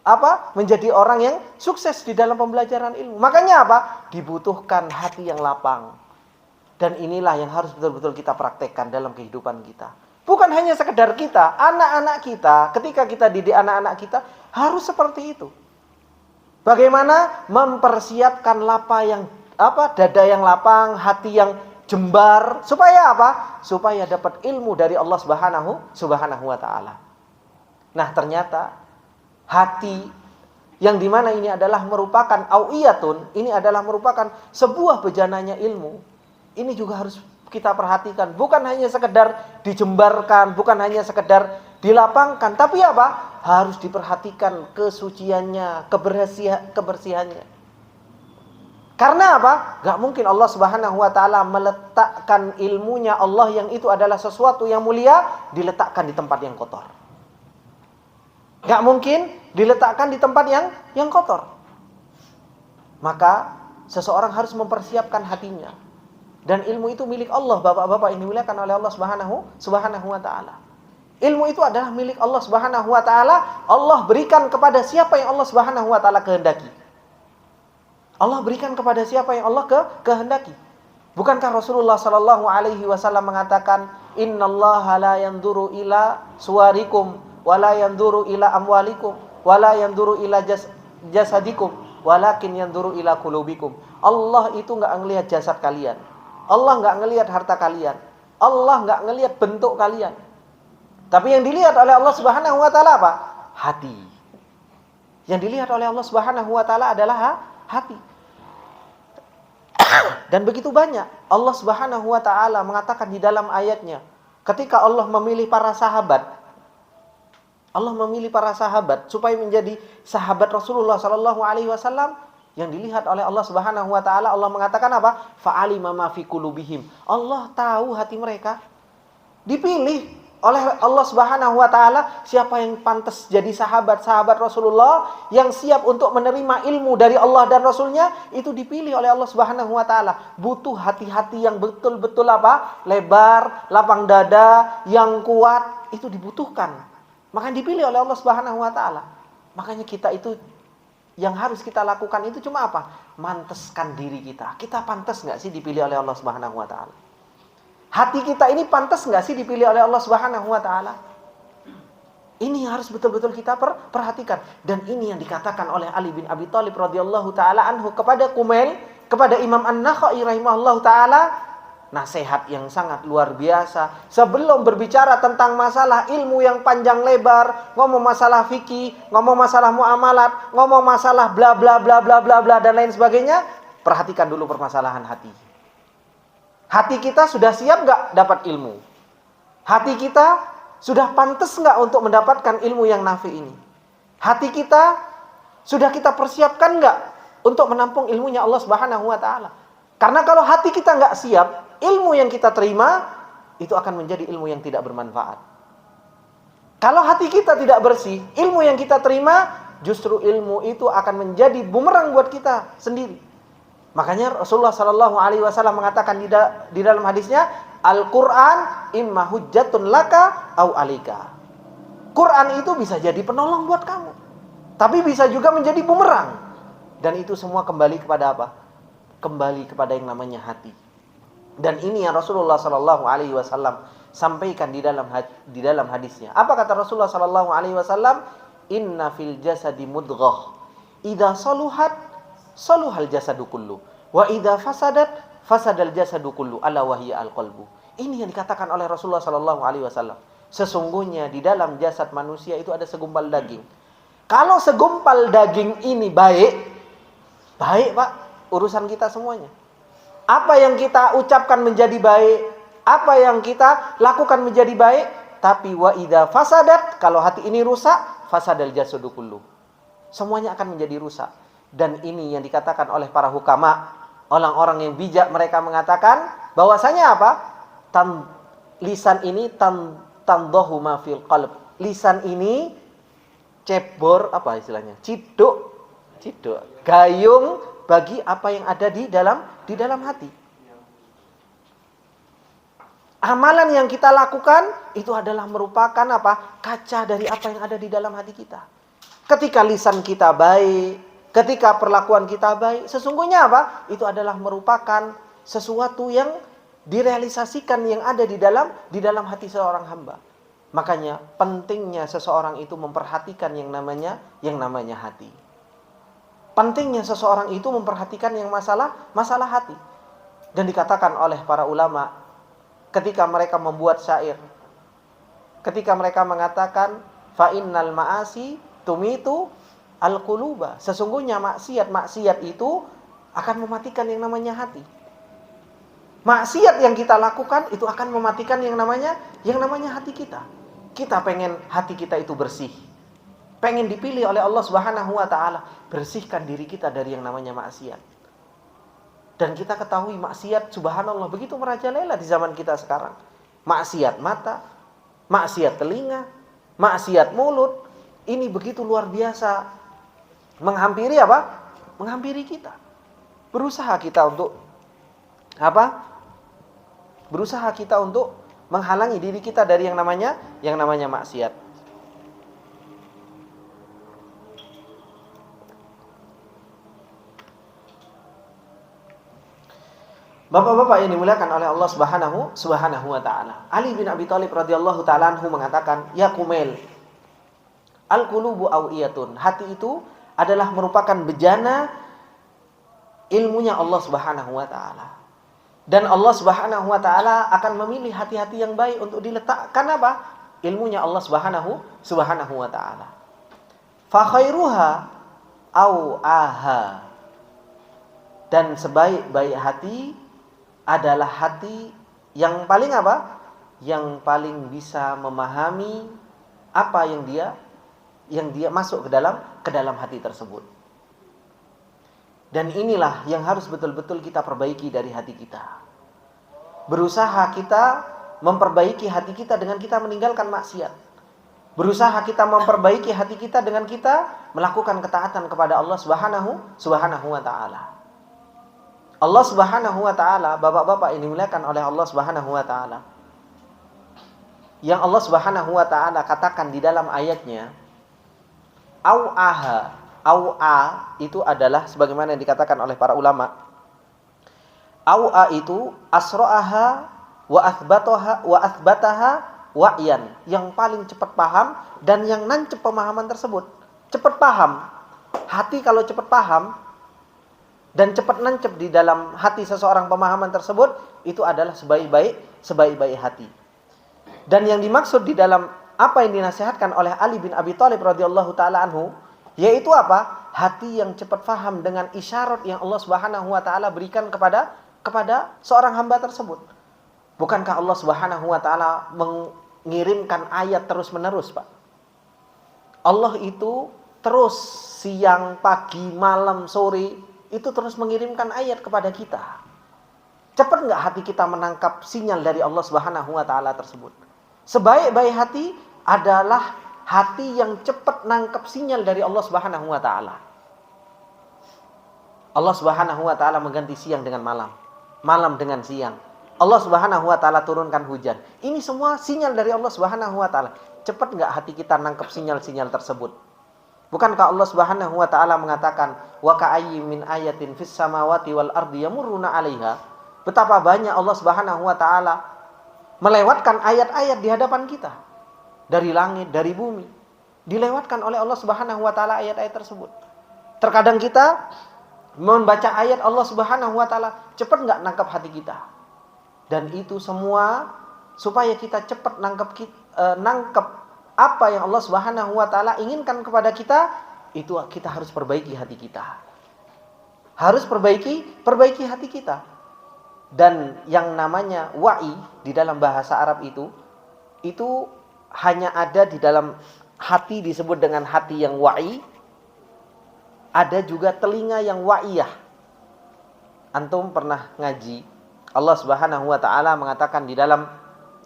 apa? Menjadi orang yang sukses di dalam pembelajaran ilmu. Makanya apa? Dibutuhkan hati yang lapang. Dan inilah yang harus betul-betul kita praktekkan dalam kehidupan kita. Bukan hanya sekedar kita, anak-anak kita, ketika kita didik anak-anak kita, harus seperti itu. Bagaimana mempersiapkan dada yang lapang, hati yang jembar, supaya apa? Supaya dapat ilmu dari Allah Subhanahu wa taala. Nah, ternyata hati yang dimana ini adalah merupakan awiyatun, ini adalah merupakan sebuah bejananya ilmu. Ini juga harus kita perhatikan, bukan hanya sekedar dijembarkan, bukan hanya sekedar dilapangkan, tapi apa? Harus diperhatikan kesuciannya, kebersihannya. Karena apa? Gak mungkin Allah Subhanahu wa taala meletakkan ilmunya Allah yang itu adalah sesuatu yang mulia diletakkan di tempat yang kotor. Gak mungkin diletakkan di tempat yang kotor. Maka seseorang harus mempersiapkan hatinya. Dan ilmu itu milik Allah, bapak-bapak yang dimuliakan oleh Allah Subhanahu wa taala. Ilmu itu adalah milik Allah Subhanahu wa taala. Allah berikan kepada siapa yang Allah Subhanahu wa taala kehendaki. Allah berikan kepada siapa yang Allah kehendaki. Bukankah Rasulullah sallallahu alaihi wasallam mengatakan, "Innallaha la yanzuru ila suwarikum wa la yanzuru ila amwalikum wa la yanzuru ila jasadikum, walakin yanzuru ila qulubikum." Allah itu enggak ngelihat jasad kalian. Allah enggak ngelihat harta kalian. Allah enggak ngelihat bentuk kalian. Tapi yang dilihat oleh Allah Subhanahu wa taala apa? Hati. Yang dilihat oleh Allah Subhanahu wa taala adalah hati. Dan begitu banyak Allah Subhanahu wa taala mengatakan di dalam ayatnya, ketika Allah memilih para sahabat, Allah memilih para sahabat supaya menjadi sahabat Rasulullah sallallahu alaihi wasallam, yang dilihat oleh Allah Subhanahu wa taala, Allah mengatakan apa? Fa'alima ma fi qulubihim. Allah tahu hati mereka. Dipilih oleh Allah Subhanahu wa taala siapa yang pantas jadi sahabat Rasulullah, yang siap untuk menerima ilmu dari Allah dan Rasulnya, itu dipilih oleh Allah Subhanahu wa taala. Butuh hati-hati yang betul-betul apa? Lebar, lapang dada, yang kuat, itu dibutuhkan. Makanya dipilih oleh Allah Subhanahu wa taala. Makanya kita itu yang harus kita lakukan itu cuma apa? Manteskan diri kita. Kita pantas nggak sih dipilih oleh Allah Subhanahu wa taala? Hati kita ini pantas nggak sih dipilih oleh Allah Subhanahu wa taala? Ini harus betul-betul kita perhatikan. Dan ini yang dikatakan oleh Ali bin Abi Thalib radhiyallahu taala anhu kepada Kumail, kepada Imam An-Nakhai rahimahullahu taala, nasihat yang sangat luar biasa. Sebelum berbicara tentang masalah ilmu yang panjang lebar, ngomong masalah fikih, ngomong masalah muamalat, ngomong masalah bla bla bla bla bla bla dan lain sebagainya, perhatikan dulu permasalahan hati. Hati kita sudah siap nggak dapat ilmu? Hati kita sudah pantas nggak untuk mendapatkan ilmu yang nafi ini? Hati kita sudah kita persiapkan nggak untuk menampung ilmunya Allah Subhanahu wa taala? Karena kalau hati kita nggak siap, ilmu yang kita terima itu akan menjadi ilmu yang tidak bermanfaat. Kalau hati kita tidak bersih, ilmu yang kita terima justru ilmu itu akan menjadi bumerang buat kita sendiri. Makanya Rasulullah sallallahu alaihi wasallam mengatakan di dalam hadisnya, Al-Qur'an imma hujjatun laka au alika. Quran itu bisa jadi penolong buat kamu, tapi bisa juga menjadi bumerang. Dan itu semua kembali kepada apa? Kembali kepada yang namanya hati. Dan ini yang Rasulullah sallallahu alaihi wasallam sampaikan di dalam hadisnya. Apa kata Rasulullah sallallahu alaihi wasallam? Inna fil jasadi mudghah. Idza saluhat saluhal jasadu kullu wa idza fasadat fasadal jasadu kullu ala wahya al-qalbu. Ini yang dikatakan oleh Rasulullah sallallahu alaihi wasallam. Sesungguhnya di dalam jasad manusia itu ada segumpal daging. Kalau segumpal daging ini baik, Pak, urusan kita semuanya. Apa yang kita ucapkan menjadi baik, apa yang kita lakukan menjadi baik. Tapi wa idza fasadat, kalau hati ini rusak, fasadal jasadu kullu. Semuanya akan menjadi rusak. Dan ini yang dikatakan oleh para hukama, orang-orang yang bijak, mereka mengatakan bahwasanya apa? Lisan ini tandahu ma fil qalb. Lisan ini cebor, apa istilahnya? Ciduk, gayung bagi apa yang ada di dalam hati. Amalan yang kita lakukan itu adalah merupakan apa? Kaca dari apa yang ada di dalam hati kita. Ketika lisan kita baik, ketika perlakuan kita baik, sesungguhnya apa? Itu adalah merupakan sesuatu yang direalisasikan yang ada di dalam hati seorang hamba. Makanya pentingnya seseorang itu memperhatikan yang namanya hati. Pentingnya seseorang itu memperhatikan yang masalah hati. Dan dikatakan oleh para ulama ketika mereka membuat syair, ketika mereka mengatakan fa innal ma'asi tumitu al-quluba, sesungguhnya maksiat itu akan mematikan yang namanya hati. Maksiat yang kita lakukan itu akan mematikan yang namanya hati kita. Kita pengen hati kita itu bersih, pengen dipilih oleh Allah Subhanahu wa taala, bersihkan diri kita dari yang namanya maksiat. Dan kita ketahui maksiat subhanallah begitu merajalela di zaman kita sekarang. Maksiat mata, maksiat telinga, maksiat mulut, ini begitu luar biasa menghampiri apa? Menghampiri kita. Berusaha kita untuk apa? Berusaha kita untuk menghalangi diri kita dari yang namanya maksiat. Bapak-bapak yang dimuliakan oleh Allah Subhanahu wa taala. Ali bin Abi Thalib radhiyallahu taala anhu mengatakan, "Ya Kumail, al-qulubu awiyatun." Hati itu adalah merupakan bejana ilmunya Allah Subhanahu wa taala. Dan Allah Subhanahu wa taala akan memilih hati-hati yang baik untuk diletakkan apa? Ilmunya Allah Subhanahu wa taala. Fa khairuha au aha. Dan sebaik-baik hati adalah hati yang paling apa? Yang paling bisa memahami apa yang dia masuk ke dalam hati tersebut. Dan inilah yang harus betul-betul kita perbaiki dari hati kita. Berusaha kita memperbaiki hati kita dengan kita meninggalkan maksiat. Berusaha kita memperbaiki hati kita dengan kita melakukan ketaatan kepada Allah Subhanahu wa taala. Allah Subhanahu wa taala, bapak-bapak ini dimuliakan oleh Allah Subhanahu wa taala. Yang Allah Subhanahu wa taala katakan di dalam ayatnya, au-a itu adalah sebagaimana yang dikatakan oleh para ulama. Au-a itu asra'aha wa athbataha wa'yan, yang paling cepat paham dan yang nancep pemahaman tersebut. Cepat paham. Hati kalau cepat paham dan cepat nancep di dalam hati seseorang pemahaman tersebut, itu adalah sebaik-baik hati. Dan yang dimaksud di dalam apa yang dinasihatkan oleh Ali bin Abi Thalib radhiyallahu taala anhu, yaitu apa? Hati yang cepat paham dengan isyarat yang Allah Subhanahu wa taala berikan kepada seorang hamba tersebut. Bukankah Allah Subhanahu wa taala mengirimkan ayat terus-menerus, Pak? Allah itu terus siang, pagi, malam, sore itu terus mengirimkan ayat kepada kita. Cepat enggak hati kita menangkap sinyal dari Allah Subhanahu wa taala tersebut? Sebaik-baik hati adalah hati yang cepat nangkap sinyal dari Allah Subhanahu wa taala. Allah Subhanahu wa taala mengganti siang dengan malam, malam dengan siang. Allah Subhanahu wa taala turunkan hujan. Ini semua sinyal dari Allah Subhanahu wa taala. Cepat enggak hati kita nangkap sinyal-sinyal tersebut? Bukankah Allah Subhanahu wa taala mengatakan, "Wa ka'ayyin min ayatin fis samawati wal ardi yamurruna 'alaiha." Betapa banyak Allah Subhanahu wa taala melewatkan ayat-ayat di hadapan kita. Dari langit, dari bumi. Dilewatkan oleh Allah Subhanahu wa taala ayat-ayat tersebut. Terkadang kita membaca ayat Allah Subhanahu wa taala, cepat enggak nangkap hati kita. Dan itu semua supaya kita cepat nangkap apa yang Allah Subhanahu wa taala inginkan kepada kita, itu kita harus perbaiki hati kita. Harus perbaiki hati kita. Dan yang namanya wa'i di dalam bahasa Arab itu hanya ada di dalam hati, disebut dengan hati yang wa'i. Ada juga telinga yang wa'iyah. Antum pernah ngaji, Allah Subhanahu wa taala mengatakan di dalam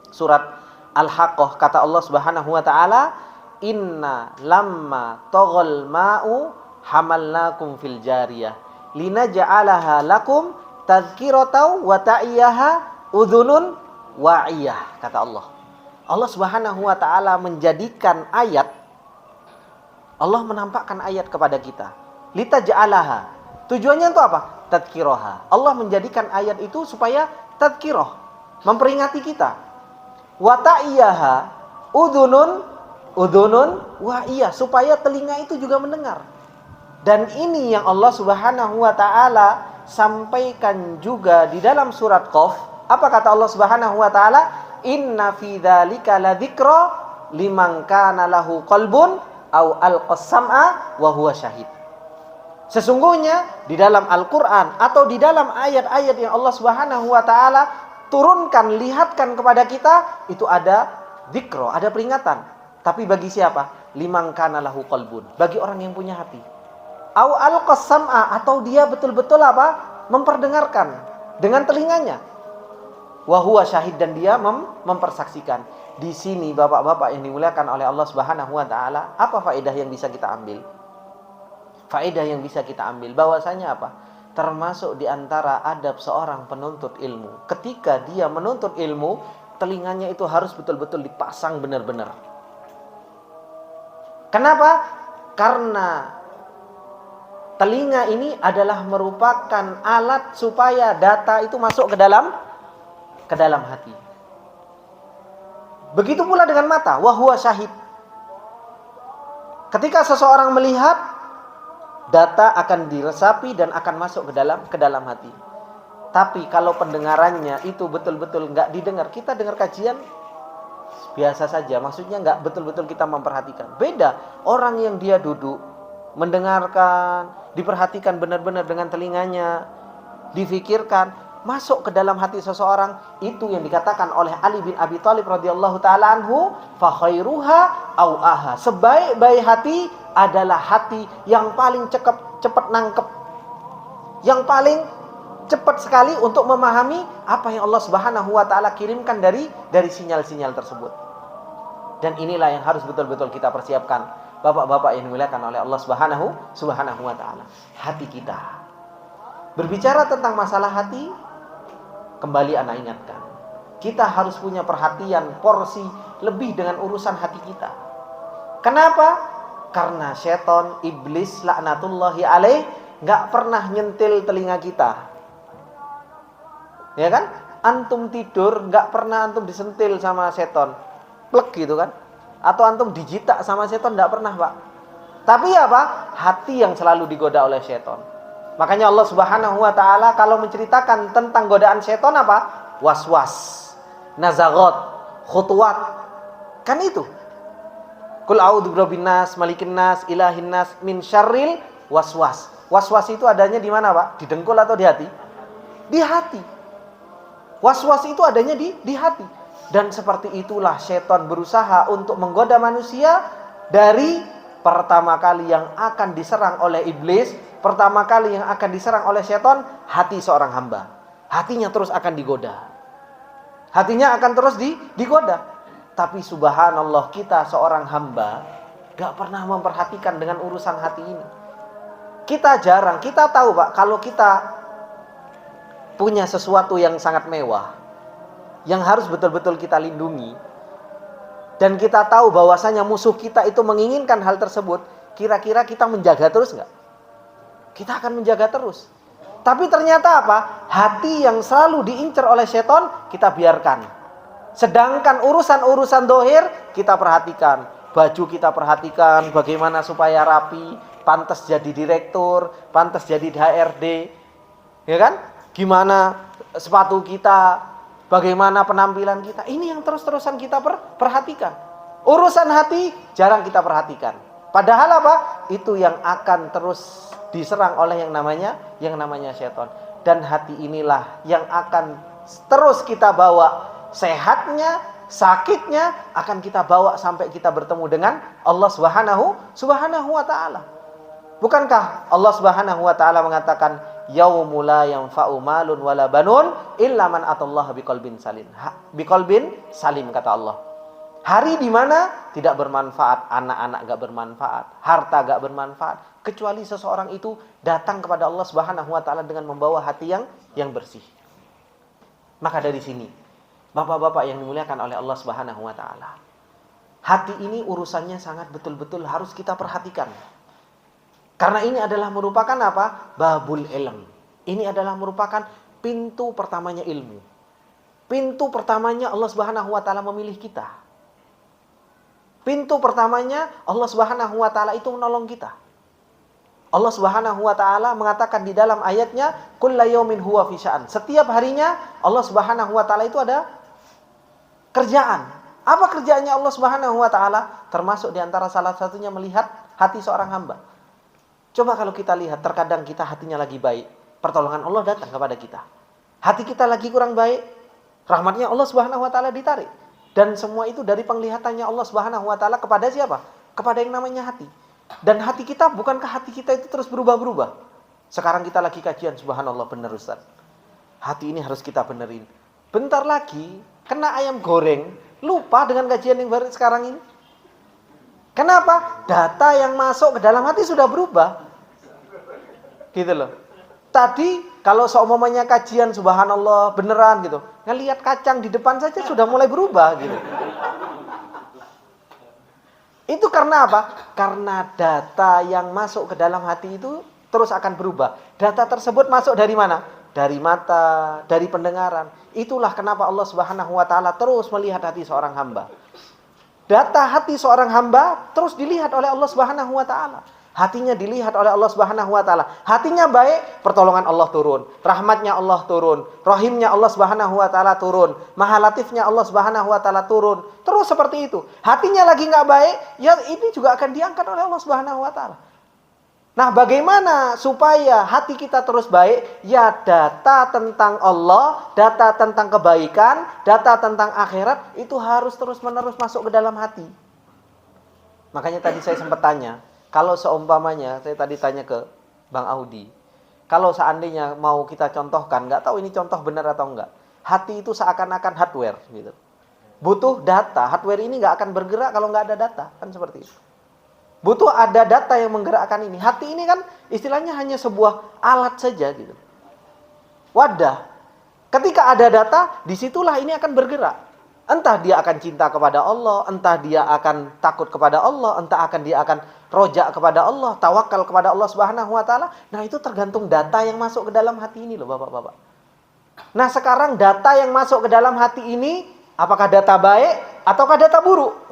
surat Al-Haqqah, kata Allah Subhanahu wa taala, "Inna lamma taghal ma'u hamalnakum fil jariyah linaj'alaha lakum tadhkiratan wa ta'iyaha udhunun wa'iyah." Kata Allah. Allah Subhanahu wa taala menjadikan ayat, Allah menampakkan ayat kepada kita. Litaj'alaha. Tujuannya itu apa? Tadhkirah. Allah menjadikan ayat itu supaya tadhkirah, memperingati kita. Wa ta'iyaha udhunun wa iya, supaya telinga itu juga mendengar. Dan ini yang Allah Subhanahu wa taala sampaikan juga di dalam surat Qaf. Apa kata Allah Subhanahu wa taala? Inna fi dzalika ladzikra liman kana lahu qalbun aw alqas sam'a wa huwa syahid. Sesungguhnya di dalam Al-Qur'an atau di dalam ayat-ayat yang Allah Subhanahu wa taala turunkan, lihatkan kepada kita, itu ada dzikra, ada peringatan. Tapi bagi siapa? Liman kana lahu qalbun, bagi orang yang punya hati. Au alqas sam'a, atau dia betul-betul apa? Memperdengarkan dengan telinganya. Wa huwa syahid, dan dia mempersaksikan. Di sini Bapak-bapak yang dimuliakan oleh Allah Subhanahu wa taala, apa faedah yang bisa kita ambil? Faedah yang bisa kita ambil bahwasanya apa? Termasuk di antara adab seorang penuntut ilmu. Ketika dia menuntut ilmu, telinganya itu harus betul-betul dipasang benar-benar. Kenapa? Karena telinga ini adalah merupakan alat supaya data itu masuk ke dalam hati. Begitu pula dengan mata, wa huwa syahid. Ketika seseorang melihat, data akan diresapi dan akan masuk ke dalam hati. Tapi kalau pendengarannya itu betul-betul nggak didengar, kita dengar kajian biasa saja, maksudnya nggak betul-betul kita memperhatikan. Beda orang yang dia duduk mendengarkan, diperhatikan benar-benar dengan telinganya, difikirkan, masuk ke dalam hati seseorang. Itu yang dikatakan oleh Ali bin Abi Thalib radhiyallahu taala anhu, fa khairuha au aha. Sebaik-baik hati adalah hati yang paling cepat nangkep, yang paling cepat sekali untuk memahami apa yang Allah Subhanahu wa taala kirimkan dari sinyal-sinyal tersebut. Dan inilah yang harus betul-betul kita persiapkan, Bapak-bapak yang dimuliakan oleh Allah Subhanahu wa taala. Hati kita. Berbicara tentang masalah hati, kembali ana ingatkan, kita harus punya perhatian porsi lebih dengan urusan hati kita. Kenapa? Karena setan, iblis laknatullahi alaih, gak pernah nyentil telinga kita. Ya kan? Antum tidur gak pernah antum disentil sama setan, plek gitu kan? Atau antum dijitak sama setan, gak pernah, Pak. Tapi apa? Hati yang selalu digoda oleh setan. Makanya Allah Subhanahu wa taala kalau menceritakan tentang godaan setan apa? Was-was, nazagot, khutuwat. Kan itu. Qul a'udzu birabbin nas, malikin nas, ilahin nas, min syarril waswas. Waswas itu adanya di mana, Pak? Di dengkul atau di hati? Di hati. Waswas itu adanya di hati. Dan seperti itulah setan berusaha untuk menggoda manusia. Dari pertama kali yang akan diserang oleh iblis, pertama kali yang akan diserang oleh setan, hati seorang hamba. Hatinya terus akan digoda. Hatinya akan terus digoda. Tapi subhanallah, kita seorang hamba gak pernah memperhatikan dengan urusan hati ini. Kita jarang, kita tahu Pak, kalau kita punya sesuatu yang sangat mewah, yang harus betul-betul kita lindungi, dan kita tahu bahwasanya musuh kita itu menginginkan hal tersebut, kira-kira kita menjaga terus gak? Kita akan menjaga terus. Tapi ternyata apa? Hati yang selalu diincar oleh setan, kita biarkan. Sedangkan urusan-urusan dohir kita perhatikan. Baju kita perhatikan, bagaimana supaya rapi, pantas jadi direktur, pantas jadi HRD, ya kan? Gimana sepatu kita, bagaimana penampilan kita. Ini yang terus-terusan kita perhatikan. Urusan hati jarang kita perhatikan. Padahal apa? Itu yang akan terus diserang oleh yang namanya setan. Dan hati inilah yang akan terus kita bawa. Sehatnya, sakitnya akan kita bawa sampai kita bertemu dengan Allah Subhanahu wa taala. Bukankah Allah Subhanahu wa taala mengatakan yaumul la yanfa'u malun wala banun illa man atallaha biqalbin salim. Biqalbin salim kata Allah. Hari di mana tidak bermanfaat, anak-anak gak bermanfaat, harta gak bermanfaat, kecuali seseorang itu datang kepada Allah Subhanahu wa taala dengan membawa hati yang bersih. Maka dari sini Bapak-bapak yang dimuliakan oleh Allah Subhanahu wa taala, hati ini urusannya sangat betul-betul harus kita perhatikan. Karena ini adalah merupakan apa? Babul ilm. Ini adalah merupakan pintu pertamanya ilmu. Pintu pertamanya Allah Subhanahu wa taala memilih kita. Pintu pertamanya Allah Subhanahu wa taala itu menolong kita. Allah Subhanahu wa taala mengatakan di dalam ayatnya, "Kullu yaumin huwa fi sya'an." Setiap harinya Allah Subhanahu wa taala itu ada kerjaan. Apa kerjaannya Allah Subhanahu wa taala? Termasuk di antara salah satunya melihat hati seorang hamba. Coba kalau kita lihat, terkadang kita hatinya lagi baik, pertolongan Allah datang kepada kita. Hati kita lagi kurang baik, rahmatnya Allah Subhanahu wa taala ditarik. Dan semua itu dari penglihatannya Allah Subhanahu wa taala kepada siapa? Kepada yang namanya hati. Dan hati kita, bukankah hati kita itu terus berubah-berubah? Sekarang kita lagi kajian, subhanallah, benar Ustaz. Hati ini harus kita benerin. Bentar lagi kena ayam goreng, lupa dengan kajian yang baru sekarang ini. Kenapa? Data yang masuk ke dalam hati sudah berubah. Gitu loh. Tadi kalau seumpamanya kajian subhanallah beneran gitu, ngelihat kacang di depan saja sudah mulai berubah gitu. Itu karena apa? Karena data yang masuk ke dalam hati itu terus akan berubah. Data tersebut masuk dari mana? Dari mata, dari pendengaran. Itulah kenapa Allah Subhanahu wa taala terus melihat hati seorang hamba. Data hati seorang hamba terus dilihat oleh Allah Subhanahu wa taala. Hatinya dilihat oleh Allah Subhanahu wa taala. Hatinya baik, pertolongan Allah turun, rahmatnya Allah turun, rahimnya Allah Subhanahu wa taala turun, Maha Latifnya Allah Subhanahu wa taala turun. Terus seperti itu. Hatinya lagi nggak baik, ya ini juga akan diangkat oleh Allah Subhanahu wa taala. Nah, bagaimana supaya hati kita terus baik? Ya, data tentang Allah, data tentang kebaikan, data tentang akhirat itu harus terus-menerus masuk ke dalam hati. Makanya tadi saya sempat tanya, kalau seumpamanya, saya tadi tanya ke Bang Audi, kalau seandainya mau kita contohkan, nggak tahu ini contoh benar atau enggak, hati itu seakan-akan hardware gitu. Butuh data, hardware ini nggak akan bergerak kalau nggak ada data, kan seperti itu. Butuh ada data yang menggerakkan ini. Hati ini kan istilahnya hanya sebuah alat saja gitu. Wadah. Ketika ada data, disitulah ini akan bergerak. Entah dia akan cinta kepada Allah, entah dia akan takut kepada Allah, entah dia akan rojak kepada Allah, tawakal kepada Allah Subhanahu wa taala. Nah, itu tergantung data yang masuk ke dalam hati ini loh, Bapak-bapak. Nah, sekarang data yang masuk ke dalam hati ini, apakah data baik ataukah data buruk?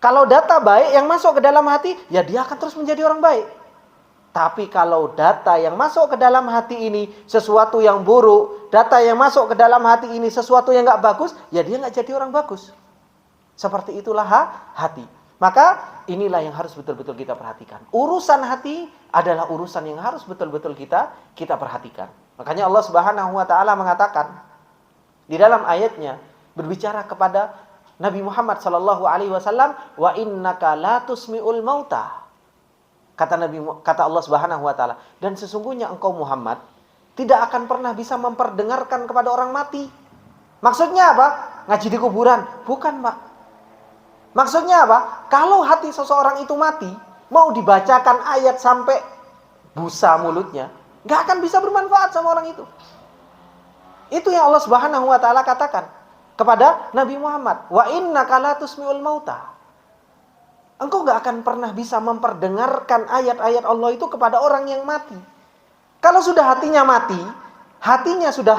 Kalau data baik yang masuk ke dalam hati, ya dia akan terus menjadi orang baik. Tapi kalau data yang masuk ke dalam hati ini sesuatu yang buruk, data yang masuk ke dalam hati ini sesuatu yang nggak bagus, ya dia nggak jadi orang bagus. Seperti itulah hati. Maka inilah yang harus betul-betul kita perhatikan. Urusan hati adalah urusan yang harus betul-betul kita perhatikan. Makanya Allah Subhanahu wa taala mengatakan di dalam ayatnya berbicara kepada Nabi Muhammad sallallahu alaihi wasallam, wa innaka la tusmi'ul mauta. Kata Allah Subhanahu wa taala, dan sesungguhnya engkau Muhammad tidak akan pernah bisa memperdengarkan kepada orang mati. Maksudnya apa? Ngaji di kuburan? Bukan, Pak. Maksudnya apa? Kalau hati seseorang itu mati, mau dibacakan ayat sampai busa mulutnya, nggak akan bisa bermanfaat sama orang itu. Itu yang Allah Subhanahu wa taala katakan kepada Nabi Muhammad, wa innaka la tusmi'ul mauta. Engkau gak akan pernah bisa memperdengarkan ayat-ayat Allah itu kepada orang yang mati. Kalau sudah hatinya mati, hatinya sudah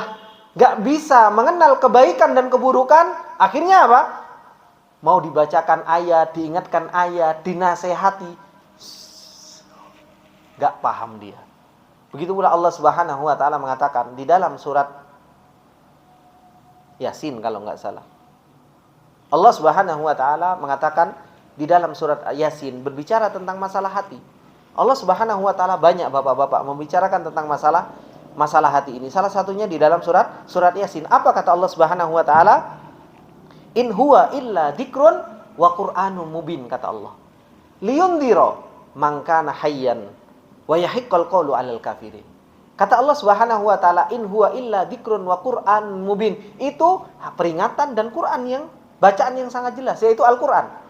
gak bisa mengenal kebaikan dan keburukan, akhirnya apa? Mau dibacakan ayat, diingatkan ayat, dinasehati, gak paham dia. Begitu pula Allah Subhanahu wa taala mengatakan di dalam surat Yasin kalau nggak salah. Allah Subhanahu wa taala mengatakan di dalam surat Yasin berbicara tentang masalah hati. Allah Subhanahu wa taala banyak Bapak-bapak membicarakan tentang masalah hati ini. Salah satunya di dalam surat Yasin. Apa kata Allah Subhanahu wa taala? In huwa illa dzikrun wa qur'anun mubin, kata Allah. Liyundira man kana hayyan wa yahiqqal qawlu 'alal kafirin. Kata Allah Subhanahu wa taala, in huwa illa dzikrun wa Qur'an mubin. Itu peringatan dan Quran yang bacaan yang sangat jelas, yaitu Al-Qur'an.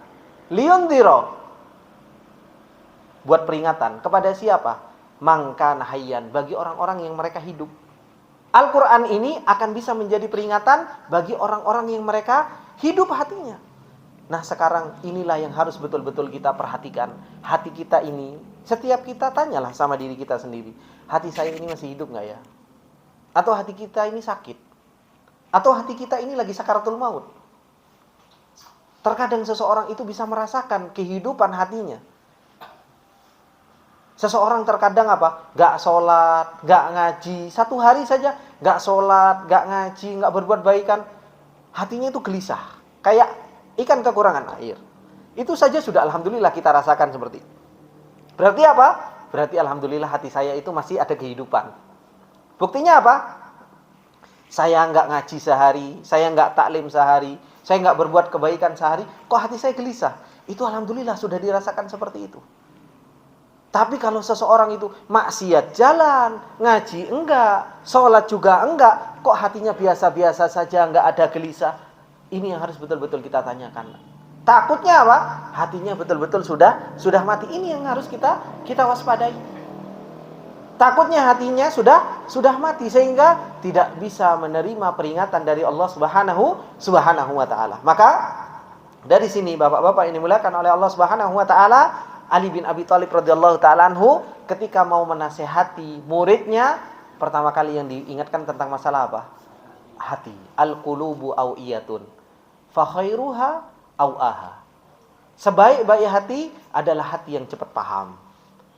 Liyundira, buat peringatan kepada siapa? Mangkan hayyan, bagi orang-orang yang mereka hidup. Al-Qur'an ini akan bisa menjadi peringatan bagi orang-orang yang mereka hidup hatinya. Nah, sekarang inilah yang harus betul-betul kita perhatikan. Hati kita ini, setiap kita tanyalah sama diri kita sendiri. Hati saya ini masih hidup nggak ya? Atau hati kita ini sakit? Atau hati kita ini lagi sakaratul maut. Terkadang seseorang itu bisa merasakan kehidupan hatinya. Seseorang terkadang apa? Gak sholat, gak ngaji. Satu hari saja gak sholat, gak ngaji, gak berbuat baikan. Hatinya itu gelisah. Kayak ikan kekurangan air. Itu saja sudah alhamdulillah kita rasakan seperti itu. Berarti apa? Berarti alhamdulillah hati saya itu masih ada kehidupan. Buktinya apa? Saya nggak ngaji sehari, saya nggak taklim sehari, saya nggak berbuat kebaikan sehari, kok hati saya gelisah? Itu alhamdulillah sudah dirasakan seperti itu. Tapi kalau seseorang itu maksiat jalan, ngaji enggak, sholat juga enggak, kok hatinya biasa-biasa saja, enggak ada gelisah. Ini yang harus betul-betul kita tanyakan. Takutnya apa? Hatinya betul-betul sudah mati. Ini yang harus kita waspadai. Takutnya hatinya sudah mati sehingga tidak bisa menerima peringatan dari Allah Subhanahu wa taala. Maka dari sini Bapak-bapak ini dimuliakan oleh Allah Subhanahu wa taala, Ali bin Abi Thalib radhiyallahu taala anhu ketika mau menasehati muridnya, pertama kali yang diingatkan tentang masalah apa? Hati. Al-qulubu awiyatun. Fa khairuha awaha. Sebaik-baik hati adalah hati yang cepat paham.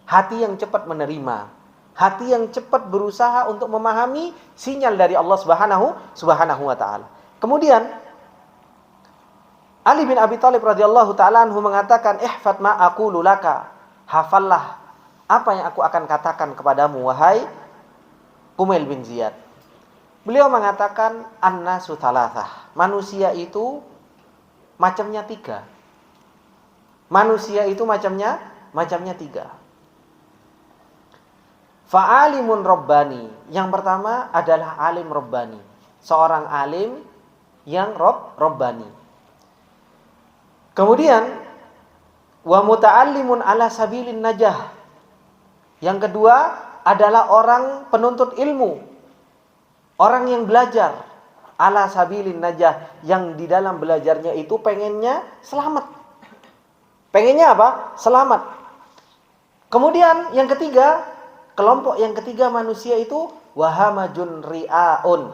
Hati yang cepat menerima. Hati yang cepat berusaha untuk memahami sinyal dari Allah Subhanahu wa taala. Kemudian Ali bin Abi Thalib radhiyallahu taala anhu mengatakan, "Ihfad ma aqulu laka." Hafallah apa yang aku akan katakan kepadamu wahai Kumail bin Ziyad. Beliau mengatakan an-nasu thalathah. Manusia itu macamnya 3. Manusia itu macamnya 3. Fa'alimun Rabbani. Yang pertama adalah alim Rabbani. Seorang alim yang Rabbani. Kemudian wa muta'allimun ala sabilin najah. Yang kedua adalah orang penuntut ilmu. Orang yang belajar ala sabilin najah, yang di dalam belajarnya itu pengennya selamat. Pengennya apa? Selamat. Kemudian yang ketiga, kelompok yang ketiga manusia itu wahamajun ri'aun,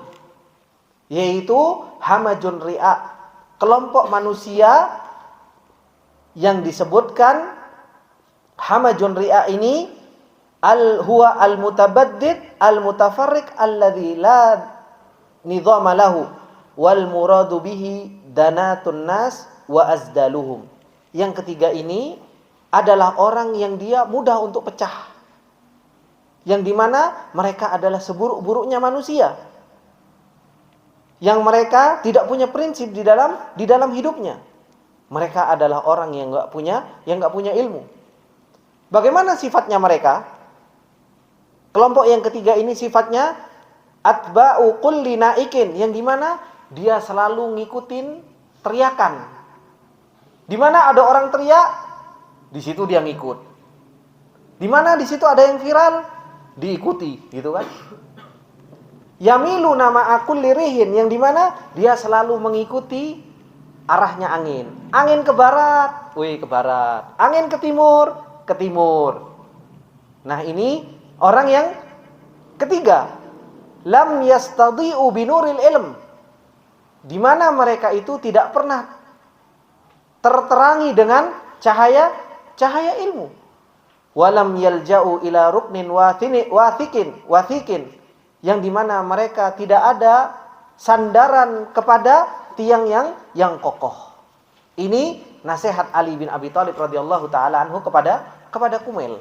yaitu hamajun ri'a, kelompok manusia yang disebutkan hamajun ri'a ini huwa al-mutabaddid al-mutafarriq alladzi la nidhama lahu wal muradu bihi danatun nas wa azdaluhum. Yang ketiga ini adalah orang yang dia mudah untuk pecah, yang dimana mereka adalah seburuk-buruknya manusia, yang mereka tidak punya prinsip di dalam hidupnya. Mereka adalah orang yang enggak punya ilmu. Bagaimana sifatnya mereka? Kelompok yang ketiga ini sifatnya atba'u kulli naikin, yang dimana dia selalu ngikutin teriakan. Dimana ada orang teriak, di situ dia ngikut. Dimana di situ ada yang viral, diikuti, gitu kan? Yamilu nama akul lirihin, yang dimana dia selalu mengikuti arahnya angin. Angin ke barat, ke barat. Angin ke timur, ke timur. Nah ini orang yang ketiga. Lam yastadi'u binuril ilm, di mana mereka itu tidak pernah terterangi dengan cahaya ilmu. Walam yalja'u ila ruknin wathikin, yang dimana mereka tidak ada sandaran kepada tiang yang kokoh. Ini nasihat Ali bin Abi Thalib radhiyallahu taala anhu kepada Kumail.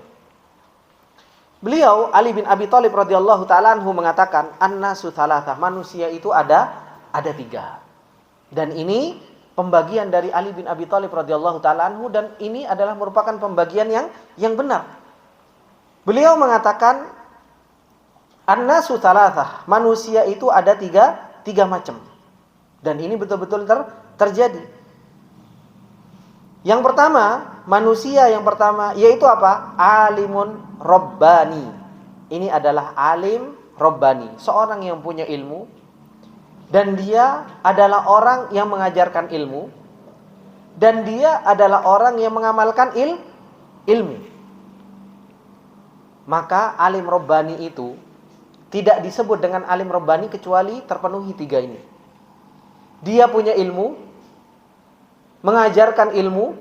Beliau Ali bin Abi Thalib radhiyallahu taala anhu mengatakan an-nasu thalathah, manusia itu ada 3. Dan ini pembagian dari Ali bin Abi Thalib radhiyallahu taala anhu, dan ini adalah merupakan pembagian yang benar. Beliau mengatakan an-nasu thalathah, manusia itu ada 3 macam. Dan ini betul-betul terjadi. Yang pertama, manusia yang pertama yaitu apa? Alimun Rabbani. Ini adalah alim Rabbani, seorang yang punya ilmu, dan dia adalah orang yang mengajarkan ilmu, dan dia adalah orang yang mengamalkan ilmu. Maka alim Rabbani itu tidak disebut dengan alim Rabbani kecuali terpenuhi 3 ini. Dia punya ilmu, mengajarkan ilmu,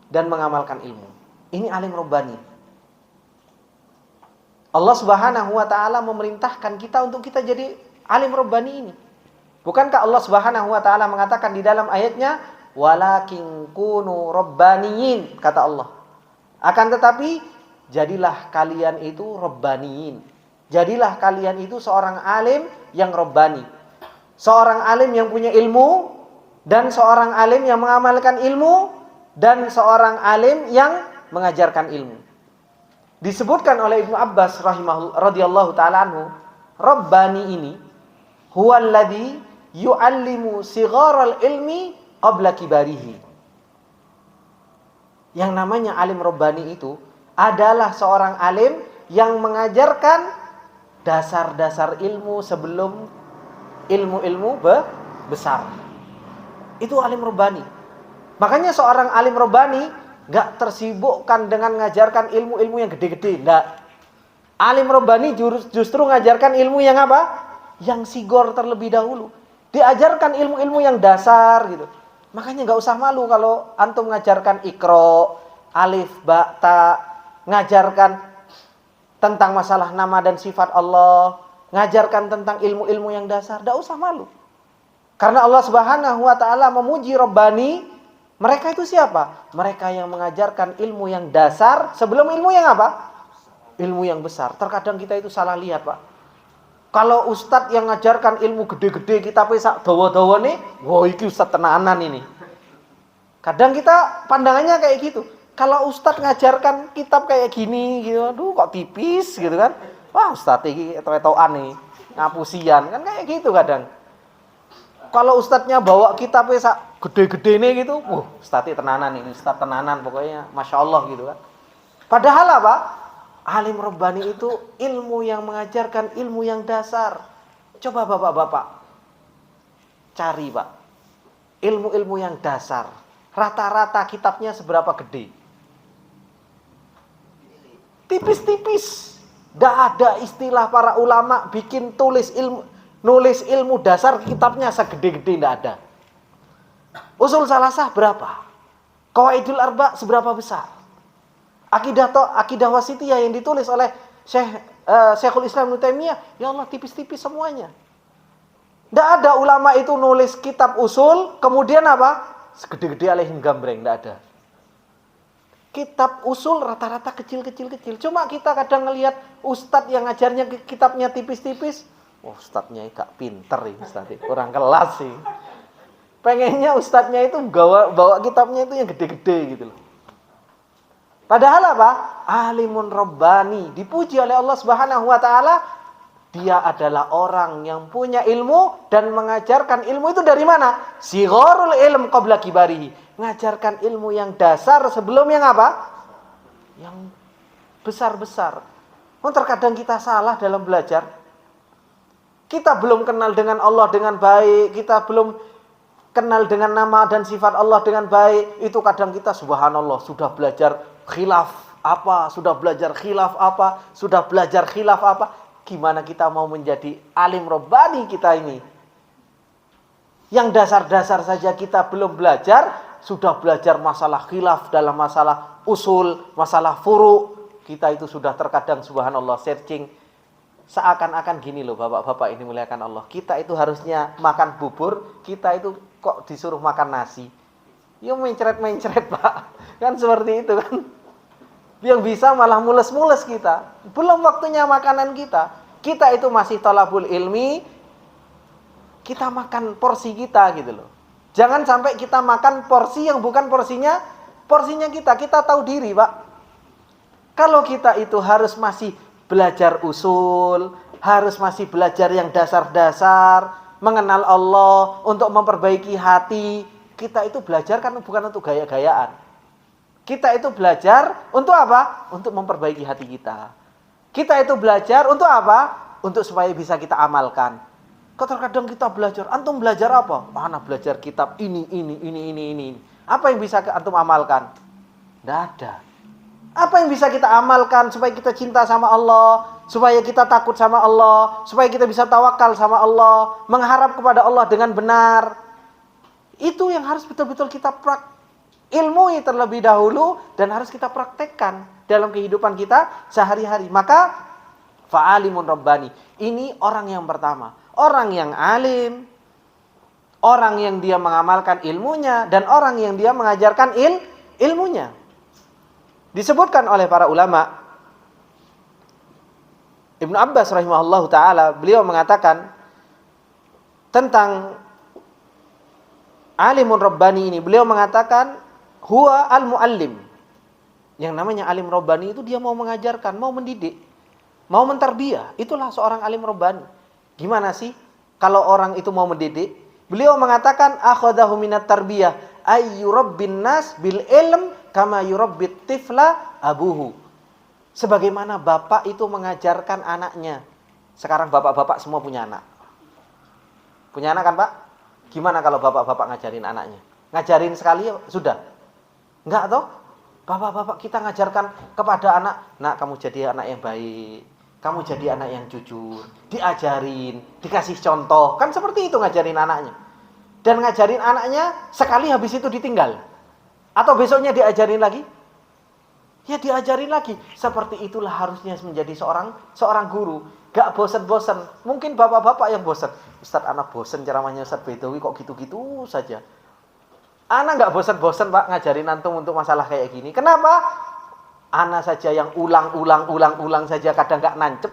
dan mengamalkan ilmu. Ini alim Rabbani. Allah Subhanahu wa ta'ala memerintahkan kita untuk kita jadi alim Rabbani ini. Bukankah Allah Subhanahu wa ta'ala mengatakan di dalam ayatnya, walakin kunu rabbaniyin, kata Allah. Akan tetapi jadilah kalian itu rabbaniyin. Jadilah kalian itu seorang alim yang rabbani. Seorang alim yang punya ilmu, dan seorang alim yang mengamalkan ilmu, dan seorang alim yang mengajarkan ilmu. Disebutkan oleh Ibnu Abbas radhiyallahu taala anhu, Rabbani ini huwallazi yu'allimu sigharal ilmi qabla kibarihi. Yang namanya alim Rabbani itu adalah seorang alim yang mengajarkan dasar-dasar ilmu sebelum ilmu-ilmu besar. Itu alim Rabbani. Makanya seorang alim Rabbani gak tersibukkan dengan mengajarkan ilmu-ilmu yang gede-gede. Enggak. Alim Rabbani justru mengajarkan ilmu yang apa? Yang sigor terlebih dahulu. Diajarkan ilmu-ilmu yang dasar gitu. Makanya gak usah malu kalau antum mengajarkan Iqra, alif, ba, ta, ngajarkan tentang masalah nama dan sifat Allah, ngajarkan tentang ilmu-ilmu yang dasar, gak usah malu. Karena Allah Subhanahu wa ta'ala memuji Rabbani. Mereka itu siapa? Mereka yang mengajarkan ilmu yang dasar sebelum ilmu yang apa? Ilmu yang besar. Terkadang kita itu salah lihat, Pak. Kalau ustadz yang ngajarkan ilmu gede-gede, kita pesak dawa-dawa nih, wah ini ustadz tenanan ini. Kadang kita pandangannya kayak gitu. Kalau ustadz ngajarkan kitab kayak gini, gitu, aduh kok tipis gitu kan. Wah ustadz ini eto-etoan nih, ngapusian, kan kayak gitu kadang. Kalau ustadznya bawa kitab pesak gede-gede nih gitu, ustadz tenanan ini, ustadz tenanan pokoknya, masya Allah gitu kan. Padahal apa? Alim Rabbani itu ilmu yang mengajarkan ilmu yang dasar. Coba bapak-bapak cari, Pak, ilmu-ilmu yang dasar. Rata-rata kitabnya seberapa gede? Tipis-tipis. Nggak ada istilah para ulama bikin nulis ilmu dasar kitabnya segede-gede, nggak ada. Usul salasah berapa? Qawaidul arba seberapa besar? Akidah wasitiyah yang ditulis oleh Syekhul Islam Ibnu Taimiyah, ya Allah tipis-tipis semuanya. Nggak ada ulama itu nulis kitab usul kemudian apa? Segede-gede alihin gambreng, nggak ada. Kitab usul rata-rata kecil-kecil. Cuma kita kadang ngelihat ustadz yang ngajarnya kitabnya tipis-tipis, ustadznya gak pinter ini ustadz, kurang kelas sih. Pengennya ustadznya itu bawa kitabnya itu yang gede-gede gitu loh. Padahal apa? Alimun Rabbani, dipuji oleh Allah Subhanahu wa ta'ala. Dia adalah orang yang punya ilmu dan mengajarkan ilmu itu dari mana? Sigharul ilm qabla kibarihi. Ngajarkan ilmu yang dasar sebelum yang apa? Yang besar-besar. Terkadang kita salah dalam belajar. Kita belum kenal dengan Allah dengan baik, kita belum kenal dengan nama dan sifat Allah dengan baik. Itu kadang kita subhanallah sudah belajar khilaf apa, sudah belajar khilaf apa, sudah belajar khilaf apa. Gimana kita mau menjadi alim Rabbani kita ini? Yang dasar-dasar saja kita belum belajar, sudah belajar masalah khilaf dalam masalah usul, masalah furu. Kita itu sudah terkadang subhanallah searching. Seakan-akan gini loh bapak-bapak ini muliakan Allah. Kita itu harusnya makan bubur, kita itu kok disuruh makan nasi. Ya mencret-mencret Pak. Kan seperti itu kan. Yang bisa malah mules-mules kita. Belum waktunya makanan kita. Kita itu masih talabul ilmi. Kita makan porsi kita gitu loh. Jangan sampai kita makan porsi yang bukan porsinya kita. Kita tahu diri Pak. Kalau kita itu harus masih belajar usul, harus masih belajar yang dasar-dasar, mengenal Allah, untuk memperbaiki hati. Kita itu belajar kan bukan untuk gaya-gayaan. Kita itu belajar untuk apa? Untuk memperbaiki hati kita. Kita itu belajar untuk apa? Untuk supaya bisa kita amalkan. Terkadang kita belajar, antum belajar apa? Mana belajar kitab ini. Apa yang bisa antum amalkan? Tidak ada. Apa yang bisa kita amalkan supaya kita cinta sama Allah, supaya kita takut sama Allah, supaya kita bisa tawakal sama Allah, mengharap kepada Allah dengan benar. Itu yang harus betul-betul kita ilmui terlebih dahulu dan harus kita praktekkan dalam kehidupan kita sehari-hari. Maka fa'alimun rabbani. Ini orang yang pertama. Orang yang alim, orang yang dia mengamalkan ilmunya, dan orang yang dia mengajarkan ilmunya. Disebutkan oleh para ulama, Ibnu Abbas rahimahullahu ta'ala, beliau mengatakan tentang alimun rabbani ini, beliau mengatakan huwa al-muallim. Yang namanya alim rabbani itu dia mau mengajarkan, mau mendidik, mau mentarbiyah. Itulah seorang alim rabbani. Gimana sih kalau orang itu mau mendidik? Beliau mengatakan akhadahu minat tarbiyah ayyurabbin nas bil ilm kama yurabbit tifla abuhu. Sebagaimana bapak itu mengajarkan anaknya. Sekarang bapak-bapak semua punya anak. Punya anak kan, Pak? Gimana kalau bapak-bapak ngajarin anaknya? Ngajarin sekali ya sudah? Enggak toh? Bapak-bapak kita ngajarkan kepada anak, nak kamu jadi anak yang baik, kamu jadi anak yang jujur, diajarin, dikasih contoh. Kan seperti itu ngajarin anaknya. Dan ngajarin anaknya sekali habis itu ditinggal. Atau besoknya diajarin lagi? Ya diajarin lagi. Seperti itulah harusnya menjadi seorang guru. Gak bosan-bosan. Mungkin bapak-bapak yang bosan. Ustaz, anak bosan ceramahnya Ustaz Baidawi kok gitu-gitu saja. Anak gak bosan-bosan, Pak, ngajarin antum untuk masalah kayak gini. Kenapa? Anak saja yang ulang saja kadang gak nancep.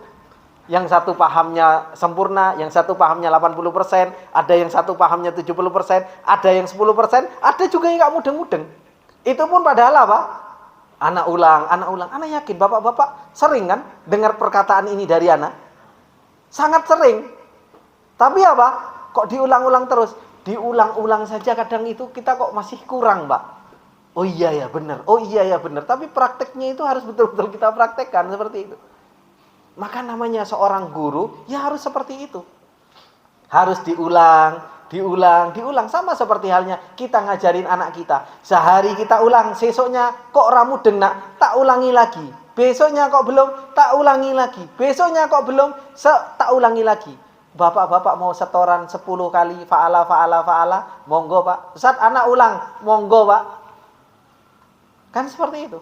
Yang satu pahamnya sempurna, yang satu pahamnya 80%, ada yang satu pahamnya 70%, ada yang 10%, ada juga yang gak mudeng-mudeng. Itu pun padahal apa? Anak ulang. Anak yakin bapak-bapak sering kan dengar perkataan ini dari anak? Sangat sering. Tapi apa? Kok diulang-ulang terus? Diulang-ulang saja kadang itu kita kok masih kurang, Pak. Oh iya ya benar. Tapi prakteknya itu harus betul-betul kita praktekkan seperti itu. Maka namanya seorang guru ya harus seperti itu. Harus diulang. Sama seperti halnya kita ngajarin anak kita. Sehari kita ulang, besoknya kok ramudeng nak, tak ulangi lagi. Besoknya kok belum, tak ulangi lagi. Besoknya kok belum, tak ulangi lagi. Bapak-bapak mau setoran 10 kali fa'ala, monggo Pak. Ustaz anak ulang, monggo Pak. Kan seperti itu.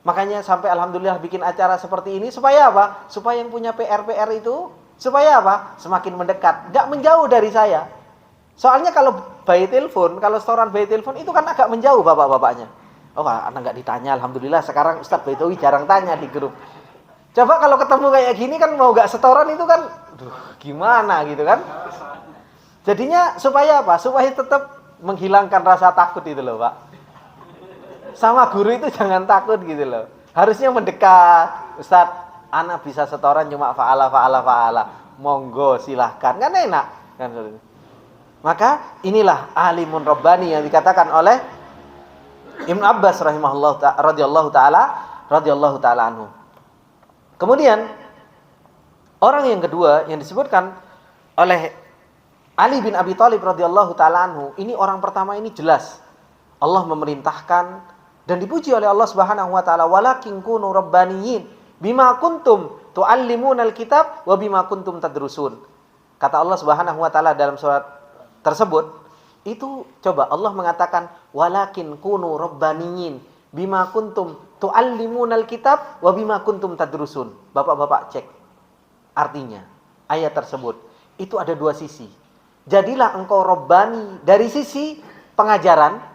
Makanya sampai alhamdulillah bikin acara seperti ini supaya apa? Supaya yang punya PR itu supaya apa? Semakin mendekat, enggak menjauh dari saya. Soalnya kalau by telepon, kalau setoran by telepon itu kan agak menjauh bapak-bapaknya. Oh, anak enggak ditanya, alhamdulillah sekarang Ustaz Baidawi jarang tanya di grup. Coba kalau ketemu kayak gini kan mau enggak setoran itu kan gimana gitu kan? Jadinya supaya apa? Supaya tetap menghilangkan rasa takut itu loh, Pak. Sama guru itu jangan takut gitu loh. Harusnya mendekat. Ustaz, anak bisa setoran cuma fa'ala. Monggo silahkan. Kan enak. Kan? Maka inilah alimun rabbani yang dikatakan oleh Ibnu Abbas radhiyallahu taala anhu. Kemudian orang yang kedua yang disebutkan oleh Ali bin Abi Thalib radhiyallahu taala anhu, ini orang pertama ini jelas Allah memerintahkan dan dipuji oleh Allah Subhanahu wa taala, walakin kunu rabbaniyin bima kuntum tuallimunal kitab wa bima kuntum tadrusun. Kata Allah Subhanahu wa taala dalam surat tersebut, itu coba Allah mengatakan walakin kunu rabbaniyin bima kuntum tuallimunal kitab wa bima kuntum tadrusun. Bapak-bapak cek artinya ayat tersebut. Itu ada dua sisi. Jadilah engkau rabbani dari sisi pengajaran.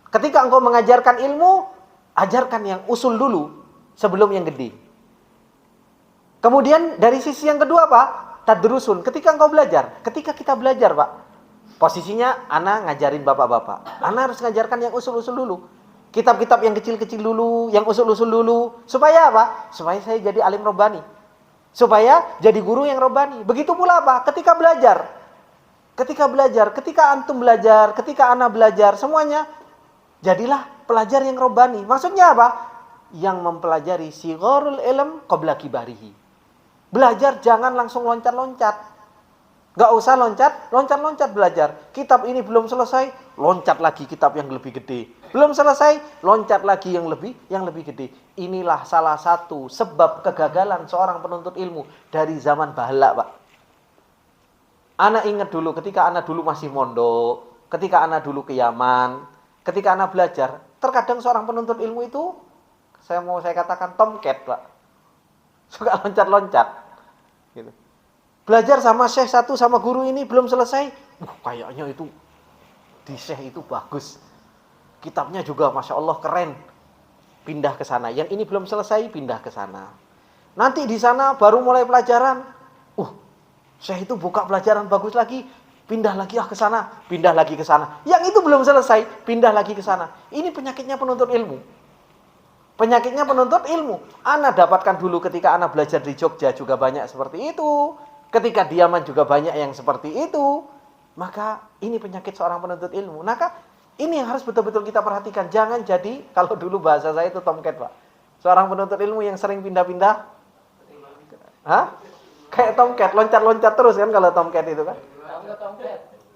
Ketika engkau mengajarkan ilmu, ajarkan yang usul dulu sebelum yang gede. Kemudian dari sisi yang kedua Pak, tadrusun. Ketika engkau belajar, ketika kita belajar Pak, posisinya ana ngajarin bapak-bapak. Ana harus ngajarkan yang usul-usul dulu. Kitab-kitab yang kecil-kecil dulu, yang usul-usul dulu. Supaya apa? Supaya saya jadi alim robbani. Supaya jadi guru yang robbani. Begitu pula apa? Ketika belajar, ketika antum belajar, ketika ana belajar, semuanya jadilah pelajar yang robbani. Maksudnya apa? Yang mempelajari sigharul ilm qabla kibarihi. Belajar jangan langsung loncat-loncat. Gak usah loncat-loncat belajar. Kitab ini belum selesai, loncat lagi kitab yang lebih gede. Belum selesai, loncat lagi yang lebih gede. Inilah salah satu sebab kegagalan seorang penuntut ilmu dari zaman bahala, Pak. Anak ingat dulu ketika anak dulu masih mondok, ketika anak dulu ke Yaman, ketika anak belajar, terkadang seorang penuntut ilmu itu saya katakan tomcat, Pak. Suka loncat-loncat gitu. Belajar sama syekh satu sama guru ini belum selesai, kayaknya itu di syekh itu bagus. Kitabnya juga Masya Allah keren. Pindah ke sana. Yang ini belum selesai, pindah ke sana. Nanti di sana baru mulai pelajaran. Syekh itu buka pelajaran bagus lagi. Pindah lagi ke sana. Pindah lagi ke sana. Yang itu belum selesai, pindah lagi ke sana. Ini penyakitnya penuntut ilmu. Penyakitnya penuntut ilmu. Ana dapatkan dulu ketika ana belajar di Jogja juga banyak seperti itu. Ketika di Yaman juga banyak yang seperti itu. Maka ini penyakit seorang penuntut ilmu. Maka ini yang harus betul-betul kita perhatikan. Jangan jadi, kalau dulu bahasa saya itu tomcat, Pak. Seorang penuntut ilmu yang sering pindah-pindah. Hah? Kayak tomcat, loncat-loncat terus kan kalau tomcat itu kan.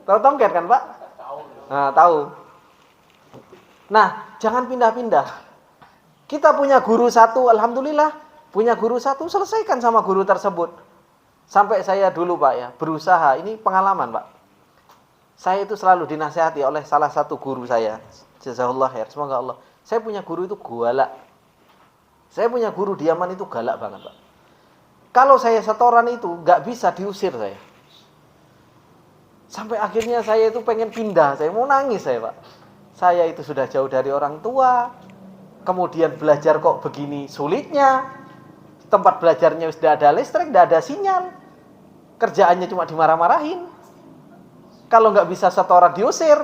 Tahu tomcat kan, Pak? Nah, tahu. Nah, jangan pindah-pindah. Kita punya guru satu, alhamdulillah. Punya guru satu, selesaikan sama guru tersebut. Sampai saya dulu, Pak, ya, berusaha. Ini pengalaman, Pak. Saya itu selalu dinasihati oleh salah satu guru saya. Jazakallah khair. Semoga Allah. Saya punya guru itu galak. Saya punya guru di Yaman itu galak banget, Pak. Kalau saya setoran itu nggak bisa diusir saya. Sampai akhirnya saya itu pengen pindah. Saya mau nangis saya, Pak. Saya itu sudah jauh dari orang tua. Kemudian belajar kok begini sulitnya. Tempat belajarnya sudah ada listrik, sudah ada sinyal. Kerjaannya cuma dimarah-marahin. Kalau nggak bisa setoran diusir.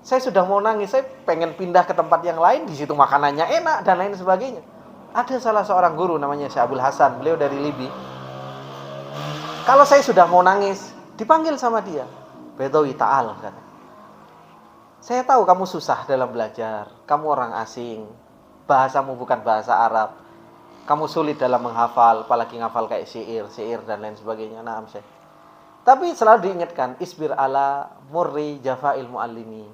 Saya sudah mau nangis, saya pengen pindah ke tempat yang lain, di situ makanannya enak dan lain sebagainya. Ada salah seorang guru namanya Syekh Abdul Hasan, beliau dari Libi. Kalau saya sudah mau nangis, dipanggil sama dia. Bedawi ta'al, kata. Saya tahu kamu susah dalam belajar, kamu orang asing, bahasamu bukan bahasa Arab, kamu sulit dalam menghafal, apalagi menghafal kayak syair dan lain sebagainya. Nah, Syekh. Tapi selalu diingatkan, isbir ala murri jafa'il muallimi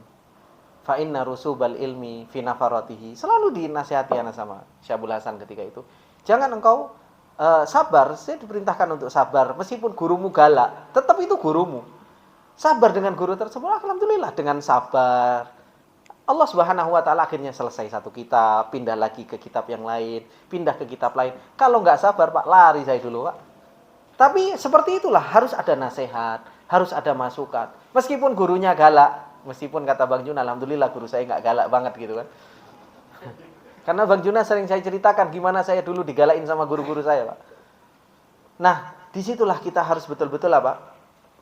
fa inna rusubal ilmi fi nafaratihi. Selalu dinasihati anak sama Syekh Abdul Hasan ketika itu. Jangan engkau sabar, saya diperintahkan untuk sabar meskipun gurumu galak, tetap itu gurumu. Sabar dengan guru tersebut, alhamdulillah dengan sabar. Allah Subhanahu wa taala akhirnya selesai satu kitab, pindah lagi ke kitab yang lain, pindah ke kitab lain. Kalau enggak sabar, Pak, lari saya dulu, Pak. Tapi seperti itulah, harus ada nasihat, harus ada masukan. Meskipun gurunya galak, meskipun kata Bang Juna, alhamdulillah guru saya nggak galak banget gitu kan. Karena Bang Juna sering saya ceritakan gimana saya dulu digalain sama guru-guru saya, Pak. Nah, disitulah kita harus betul-betul apa?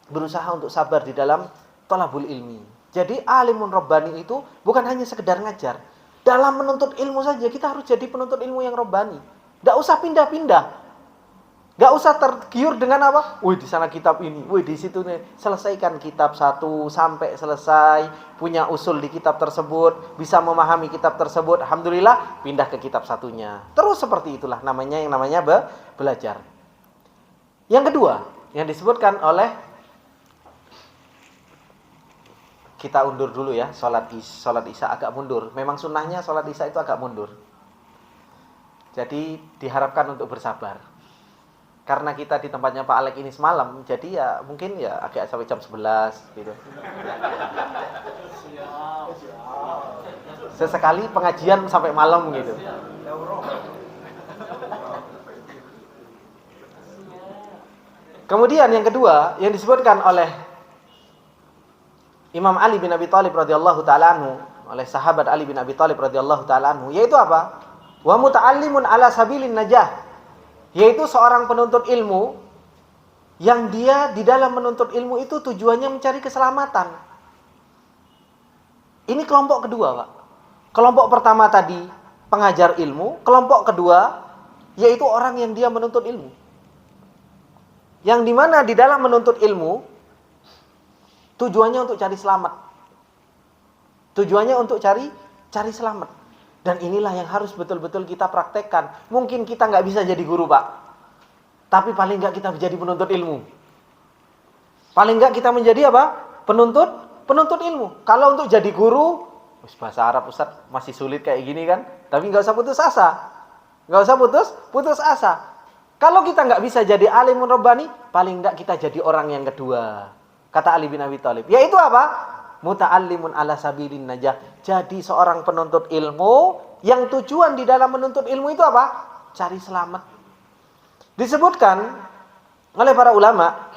Berusaha untuk sabar di dalam thalabul ilmi. Jadi alimun rabbani itu bukan hanya sekedar ngajar. Dalam menuntut ilmu saja kita harus jadi penuntut ilmu yang rabbani. Nggak usah pindah-pindah. Gak usah tergiur dengan apa? Wih, di sana kitab ini, wih di situ nih. Selesaikan kitab satu sampai selesai, punya usul di kitab tersebut, bisa memahami kitab tersebut. Alhamdulillah, pindah ke kitab satunya. Terus seperti itulah namanya yang namanya belajar. Yang kedua, yang disebutkan oleh, kita undur dulu ya, sholat isya agak mundur. Memang sunnahnya sholat isya itu agak mundur. Jadi diharapkan untuk bersabar. Karena kita di tempatnya Pak Alek ini semalam, jadi ya mungkin ya agak sampai jam 11 gitu. Sesekali pengajian sampai malam gitu. Kemudian yang kedua yang disebutkan oleh Imam Ali bin Abi Thalib radhiyallahu taala anhu, oleh sahabat Ali bin Abi Thalib radhiyallahu taala anhu, yaitu apa? Wa muta'allimun ala sabilin najah. Yaitu seorang penuntut ilmu yang dia di dalam menuntut ilmu itu tujuannya mencari keselamatan. Ini kelompok kedua, Pak. Kelompok pertama tadi pengajar ilmu, kelompok kedua yaitu orang yang dia menuntut ilmu. Yang dimana di dalam menuntut ilmu tujuannya untuk cari selamat. Tujuannya untuk cari selamat. Dan inilah yang harus betul-betul kita praktekkan. Mungkin kita nggak bisa jadi guru, Pak. Tapi paling nggak kita menjadi penuntut ilmu. Paling nggak kita menjadi apa? Penuntut ilmu. Kalau untuk jadi guru, Bahasa Arab Ustaz masih sulit kayak gini kan? Tapi nggak usah putus asa. Nggak usah putus asa. Kalau kita nggak bisa jadi alimun rabbani, paling nggak kita jadi orang yang kedua. Kata Ali bin Abi Thalib. Yaitu apa? Muta'allimun ala sabilin najah. Jadi seorang penuntut ilmu yang tujuan di dalam menuntut ilmu itu apa? Cari selamat. Disebutkan oleh para ulama,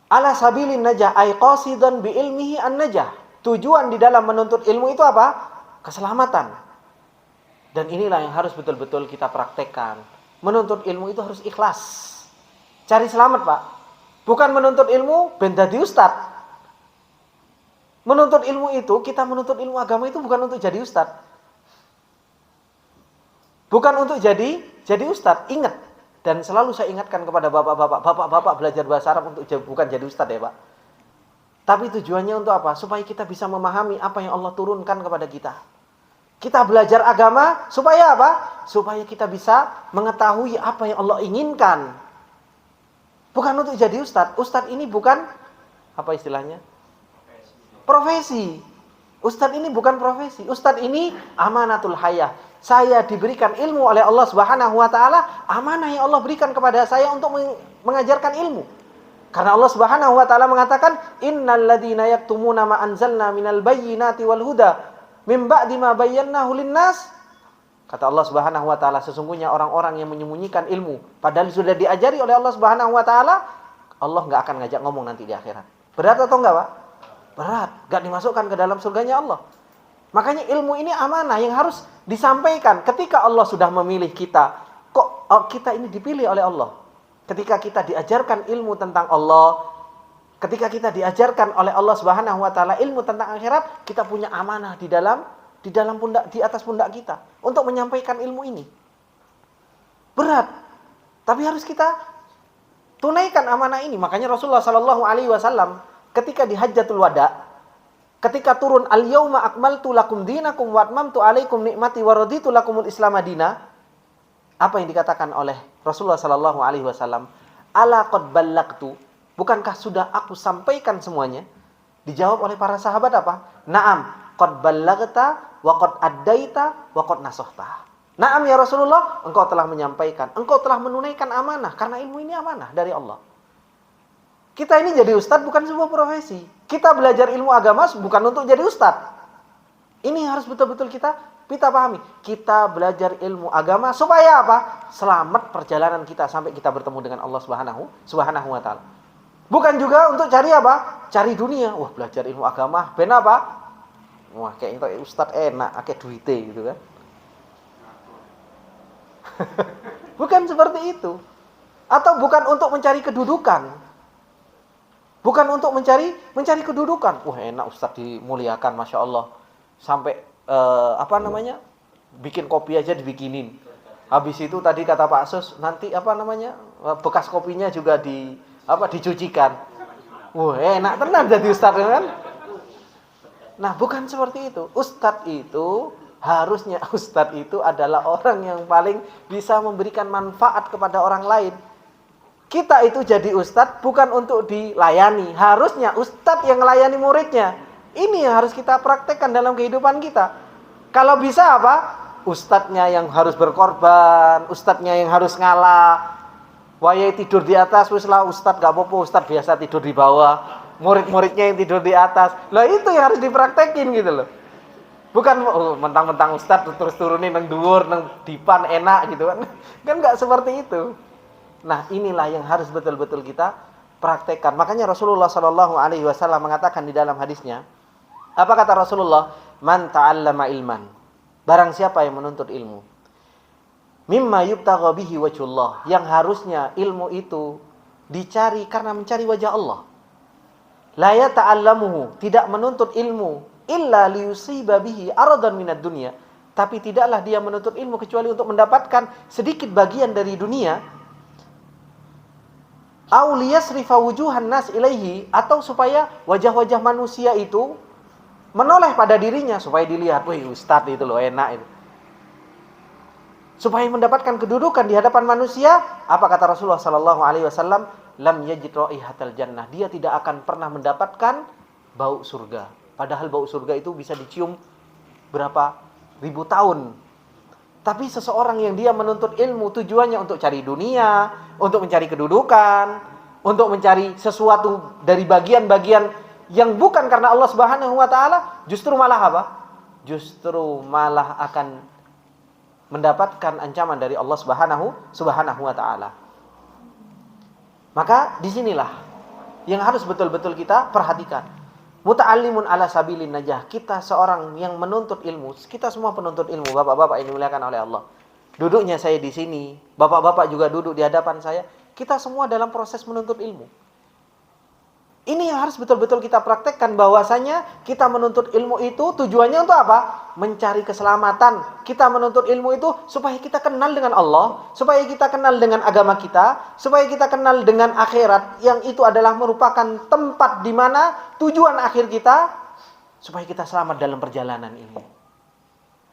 ala sabilin najah ay qasidan bi ilmihi an najah. Tujuan di dalam menuntut ilmu itu apa? Keselamatan. Dan inilah yang harus betul-betul kita praktekkan. Menuntut ilmu itu harus ikhlas. Cari selamat, Pak. Bukan menuntut ilmu ben dadi ustad. Menuntut ilmu itu, kita menuntut ilmu agama itu bukan untuk jadi ustad. Bukan untuk jadi ustad. Ingat. Dan selalu saya ingatkan kepada bapak-bapak belajar bahasa Arab untuk bukan jadi ustad ya, Pak. Tapi tujuannya untuk apa? Supaya kita bisa memahami apa yang Allah turunkan kepada kita. Kita belajar agama supaya apa? Supaya kita bisa mengetahui apa yang Allah inginkan. Bukan untuk jadi ustadz. Ustadz ini bukan, apa istilahnya? Profesi. Ustadz ini bukan profesi. Ustadz ini amanatul hayah. Saya diberikan ilmu oleh Allah Subhanahu wa taala, amanah yang Allah berikan kepada saya untuk mengajarkan ilmu. Karena Allah Subhanahu wa taala mengatakan, "Innal ladzina yaktumuna ma anzalna minal bayyinati wal huda mim ba'di ma bayyanahu lin-nas." Kata Allah Subhanahu wa taala, sesungguhnya orang-orang yang menyembunyikan ilmu padahal sudah diajari oleh Allah Subhanahu wa taala, Allah enggak akan ngajak ngomong nanti di akhirat. Berat atau enggak, Pak? Berat, enggak dimasukkan ke dalam surganya Allah. Makanya ilmu ini amanah yang harus disampaikan. Ketika Allah sudah memilih kita, kok kita ini dipilih oleh Allah? Ketika kita diajarkan ilmu tentang Allah, ketika kita diajarkan oleh Allah Subhanahu wa taala ilmu tentang akhirat, kita punya amanah di dalam pundak, di atas pundak kita untuk menyampaikan ilmu ini. Berat, tapi harus kita tunaikan amanah ini. Makanya Rasulullah sallallahu alaihi wasallam ketika di Hajjatul Wada, ketika turun al-yauma akmaltu lakum dinakum wa atmamtu alaikum nikmati wa raditu lakumul Islam madina, apa yang dikatakan oleh Rasulullah sallallahu alaihi wasallam? Ala qad ballagtu, bukankah sudah aku sampaikan semuanya? Dijawab oleh para sahabat apa? Naam, qad ballagta wa qad addaita wa qad nasahta. Naam ya Rasulullah, engkau telah menyampaikan, engkau telah menunaikan amanah, karena ilmu ini amanah dari Allah. Kita ini jadi ustadz bukan sebuah profesi. Kita belajar ilmu agama bukan untuk jadi ustadz. Ini harus betul-betul kita pahami. Kita belajar ilmu agama supaya apa? Selamat perjalanan kita sampai kita bertemu dengan Allah Subhanahu wa taala. Bukan juga untuk cari apa? Cari dunia. Wah, belajar ilmu agama ben apa? Wah, kayak itu ustaz enak, akeh duite gitu kan. Bukan seperti itu. Atau bukan untuk mencari kedudukan. Bukan untuk mencari kedudukan. Wah, enak ustaz dimuliakan, Masya Allah. Sampai bikin kopi aja dibikinin. Habis itu tadi kata Pak Sus, nanti bekas kopinya juga dicucikan. Wah, enak tenan jadi ustaz kan? Nah, bukan seperti itu. Harusnya ustaz itu adalah orang yang paling bisa memberikan manfaat kepada orang lain. Kita itu jadi ustaz bukan untuk dilayani. Harusnya ustaz yang melayani muridnya. Ini yang harus kita praktekkan dalam kehidupan kita. Kalau bisa apa? Ustadznya yang harus berkorban, ustadznya yang harus ngalah. Wayai tidur di atas, wis lah ustadz gak apa-apa, ustadz biasa tidur di bawah. Murid-muridnya yang tidur di atas. Lah itu yang harus dipraktekin gitu loh. Bukan mentang-mentang ustadz terus turunin nang dhuwur, nang dipan enak gitu kan. Kan enggak seperti itu. Nah, inilah yang harus betul-betul kita praktekkan. Makanya Rasulullah sallallahu alaihi wasallam mengatakan di dalam hadisnya, apa kata Rasulullah? Man ta'allama ilman. Barang siapa yang menuntut ilmu, mimma yubtagha bihi wajhullah, yang harusnya ilmu itu dicari karena mencari wajah Allah. La yata'allamuhu, tidak menuntut ilmu illa liyusiba bihi aradan minad dunya, tapi tidaklah dia menuntut ilmu kecuali untuk mendapatkan sedikit bagian dari dunia. Au liyasrifa wujuhan nas ilaihi, atau supaya wajah-wajah manusia itu menoleh pada dirinya supaya dilihat, wih ustadz itu loh enak itu. Supaya mendapatkan kedudukan di hadapan manusia, apa kata Rasulullah sallallahu alaihi wasallam? Lam yajid raihatal jannah. Dia tidak akan pernah mendapatkan bau surga. Padahal bau surga itu bisa dicium berapa ribu tahun. Tapi seseorang yang dia menuntut ilmu tujuannya untuk cari dunia, untuk mencari kedudukan, untuk mencari sesuatu dari bagian-bagian yang bukan karena Allah Subhanahu wa taala, justru malah apa? Justru malah akan mendapatkan ancaman dari Allah Subhanahu wa taala. Maka disinilah yang harus betul-betul kita perhatikan. Muta'allimun ala sabilin najah. Kita seorang yang menuntut ilmu. Kita semua penuntut ilmu. Bapak-bapak ini dimuliakan oleh Allah. Duduknya saya di sini. Bapak-bapak juga duduk di hadapan saya. Kita semua dalam proses menuntut ilmu. Ini yang harus betul-betul kita praktekkan, bahwasanya kita menuntut ilmu itu tujuannya untuk apa? Mencari keselamatan. Kita menuntut ilmu itu supaya kita kenal dengan Allah, supaya kita kenal dengan agama kita, supaya kita kenal dengan akhirat, yang itu adalah merupakan tempat di mana tujuan akhir kita, supaya kita selamat dalam perjalanan ini.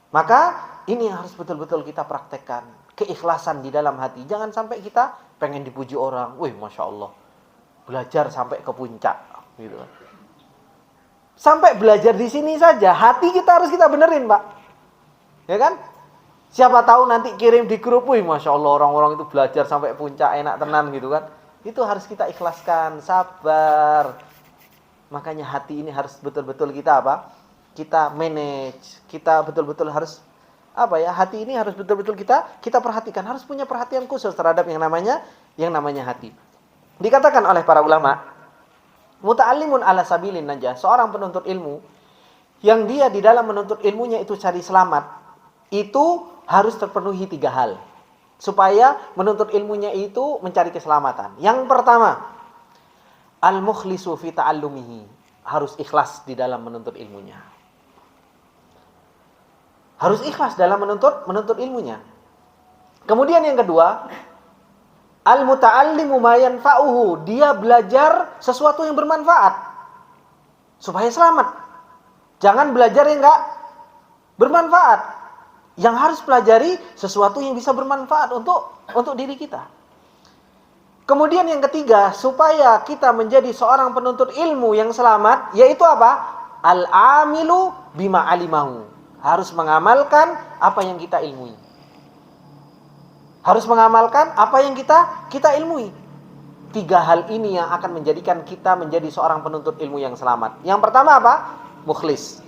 Maka ini yang harus betul-betul kita praktekkan, keikhlasan di dalam hati. Jangan sampai kita pengen dipuji orang, wih Masya Allah, belajar sampai ke puncak gitu. Sampai belajar di sini saja, hati kita harus kita benerin, Pak. Ya kan? Siapa tahu nanti kirim di grup, wih Masya Allah orang-orang itu belajar sampai puncak, enak tenan gitu kan. Itu harus kita ikhlaskan, sabar. Makanya hati ini harus betul-betul kita apa? Kita manage, kita betul-betul harus apa ya? Hati ini harus betul-betul kita perhatikan, harus punya perhatian khusus terhadap yang namanya hati. Dikatakan oleh para ulama, muta'allimun ala sabilin najah, seorang penuntut ilmu yang dia di dalam menuntut ilmunya itu cari selamat, itu harus terpenuhi 3 hal supaya menuntut ilmunya itu mencari keselamatan. Yang pertama, al-mukhlisu fi ta'allumihi, harus ikhlas di dalam menuntut ilmunya. Harus ikhlas dalam menuntut ilmunya. Kemudian yang kedua, al-muta'allimu ma yanfa'uhu, dia belajar sesuatu yang bermanfaat supaya selamat. Jangan belajar yang enggak bermanfaat. Yang harus pelajari sesuatu yang bisa bermanfaat untuk diri kita. Kemudian yang ketiga, supaya kita menjadi seorang penuntut ilmu yang selamat, yaitu apa? Al-amilu bima alimahu, harus mengamalkan apa yang kita ilmui. Harus mengamalkan apa yang kita ilmui. 3 hal ini yang akan menjadikan kita menjadi seorang penuntut ilmu yang selamat. Yang pertama apa? Mukhlis.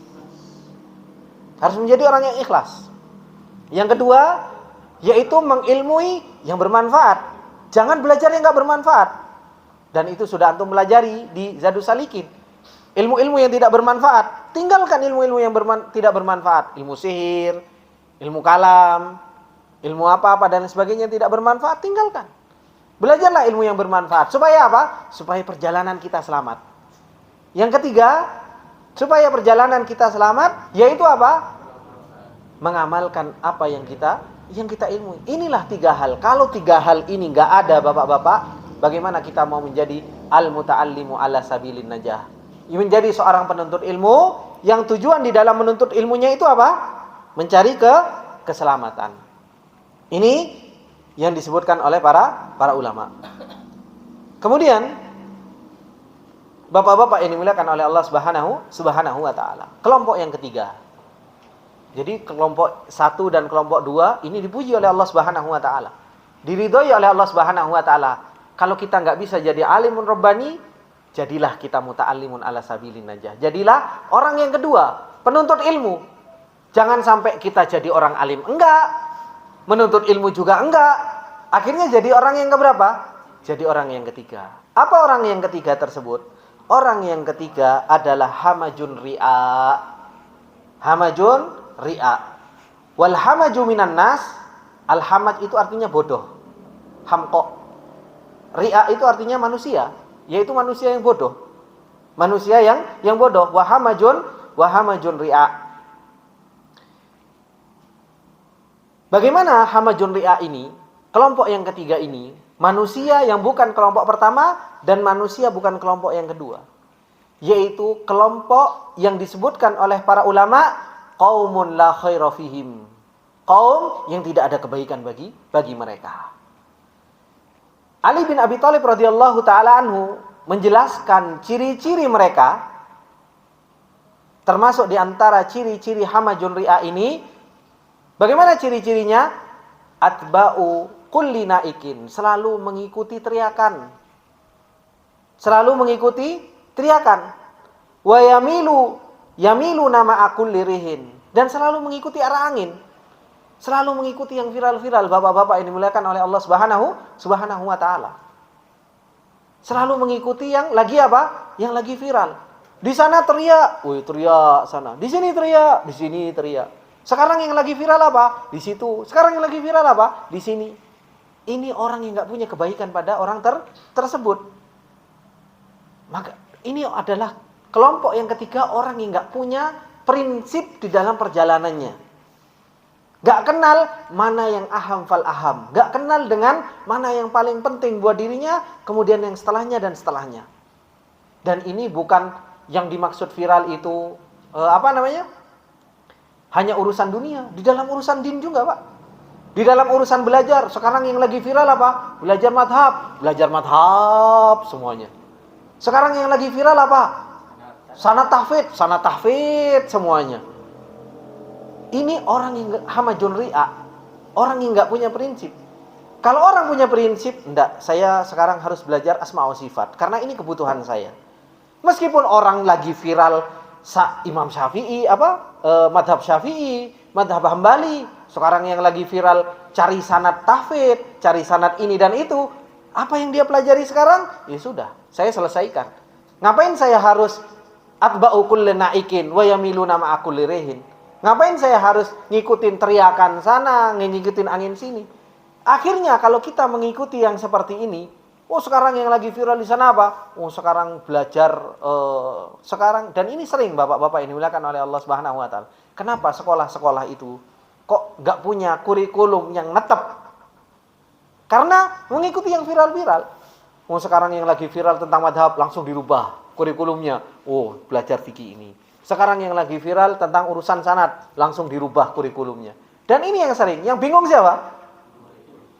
Harus menjadi orang yang ikhlas. Yang kedua, yaitu mengilmui yang bermanfaat. Jangan belajar yang enggak bermanfaat. Dan itu sudah antum pelajari di Zadus Salikin. Ilmu-ilmu yang tidak bermanfaat, tinggalkan ilmu-ilmu yang tidak bermanfaat. Ilmu sihir, ilmu kalam, ilmu apa-apa dan sebagainya yang tidak bermanfaat, tinggalkan. Belajarlah ilmu yang bermanfaat. Supaya apa? Supaya perjalanan kita selamat. Yang ketiga, supaya perjalanan kita selamat, yaitu apa? Mengamalkan apa yang kita ilmu. Inilah 3 hal. Kalau 3 hal ini enggak ada, bapak-bapak, bagaimana kita mau menjadi al-muta'allimu ala sabilin najah? Menjadi seorang penuntut ilmu yang tujuan di dalam menuntut ilmunya itu apa? Mencari keselamatan. Ini yang disebutkan oleh para ulama. Kemudian bapak-bapak yang dimuliakan oleh Allah Subhanahu wa taala. Kelompok yang ketiga. Jadi kelompok 1 dan kelompok 2 ini dipuji oleh Allah Subhanahu wa taala. Diridhoi oleh Allah Subhanahu wa taala. Kalau kita enggak bisa jadi alimun rabbani, jadilah kita muta'allimun ala sabilin najah. Jadilah orang yang kedua, penuntut ilmu. Jangan sampai kita jadi orang alim enggak, menuntut ilmu juga enggak. Akhirnya jadi orang yang keberapa? Jadi orang yang ketiga. Apa orang yang ketiga tersebut? Orang yang ketiga adalah hamajun ri'a. Hamajun ri'a. Wal hamaju minan nas, al hamaj itu artinya bodoh. Hamqa. Ri'a itu artinya manusia, yaitu manusia yang bodoh. Manusia yang bodoh. Wa hamajun ri'a. Bagaimana hamajun ri'a ini? Kelompok yang ketiga ini, manusia yang bukan kelompok pertama dan manusia bukan kelompok yang kedua. Yaitu kelompok yang disebutkan oleh para ulama, qaumun la khaira fihim. Kaum yang tidak ada kebaikan bagi mereka. Ali bin Abi Thalib radhiyallahu taala anhu menjelaskan ciri-ciri mereka Termasuk di antara ciri-ciri hamajun ri'a ini, bagaimana ciri-cirinya? Atba'u kulli naikin, selalu mengikuti teriakan. Selalu mengikuti teriakan. Wa yamilu nama kulli rihin, dan selalu mengikuti arah angin. Selalu mengikuti yang viral-viral, bapak-bapak ini dimuliakan oleh Allah Subhanahu wa taala. Selalu mengikuti yang lagi apa? Yang lagi viral. Di sana teriak, woi teriak sana. Di sini teriak, di sini teriak. Sekarang yang lagi viral apa? Di situ. Sekarang yang lagi viral apa? Di sini. Ini orang yang enggak punya kebaikan pada orang tersebut. Maka ini adalah kelompok yang ketiga, orang yang enggak punya prinsip di dalam perjalanannya. Gak kenal mana yang aham fal aham. Gak kenal dengan mana yang paling penting buat dirinya, kemudian yang setelahnya dan setelahnya. Dan ini bukan yang dimaksud viral itu hanya urusan dunia. Di dalam urusan din juga, Pak. Di dalam urusan belajar. Sekarang yang lagi viral apa? Belajar madhab. Belajar madhab semuanya. Sekarang yang lagi viral apa? Sanad tahfidz semuanya. Ini orang yang hamajun ri'a, orang yang enggak punya prinsip. Kalau orang punya prinsip, enggak, saya sekarang harus belajar asma wa sifat karena ini kebutuhan saya. Meskipun orang lagi viral Imam Syafi'i madhab Syafi'i, madhab Hambali, sekarang yang lagi viral cari sanad tahfidz, cari sanad ini dan itu, apa yang dia pelajari sekarang? Ya sudah, saya selesaikan. Ngapain saya harus atba'u kulli naikin wa yamiluna ma'a kulli rihin? Ngapain saya harus ngikutin teriakan sana, ngikutin angin sini? Akhirnya kalau kita mengikuti yang seperti ini, sekarang yang lagi viral di sana apa? Sekarang belajar sekarang, dan ini sering bapak-bapak ini dimuliakan oleh Allah Subhanahu wa taala. Kenapa sekolah-sekolah itu kok enggak punya kurikulum yang netep? Karena mengikuti yang viral-viral. Sekarang yang lagi viral tentang madhab langsung dirubah kurikulumnya. Belajar fikih ini. Sekarang yang lagi viral tentang urusan sanad, langsung dirubah kurikulumnya. Dan ini yang sering, yang bingung siapa?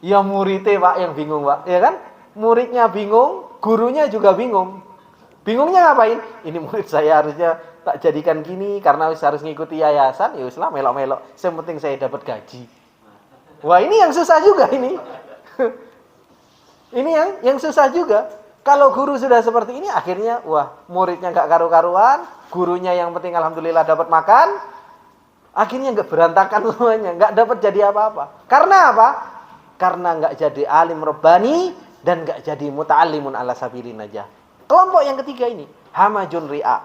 Ya muridnya, Pak, yang bingung, Pak. Ya kan? Muridnya bingung, gurunya juga bingung. Bingungnya ngapain? Ini murid saya harusnya tak jadikan gini karena harus ngikuti yayasan, ya uslah melok-melok. Yang penting saya dapat gaji. Wah, ini yang susah juga ini. Ini yang susah juga. Kalau guru sudah seperti ini, akhirnya muridnya nggak karu-karuan, gurunya yang penting alhamdulillah dapat makan, akhirnya nggak berantakan semuanya, nggak dapat jadi apa-apa. Karena apa? Karena nggak jadi alim rabbani dan nggak jadi muta'allimun ala sabilin aja. Kelompok yang ketiga ini, hamajun ri'a.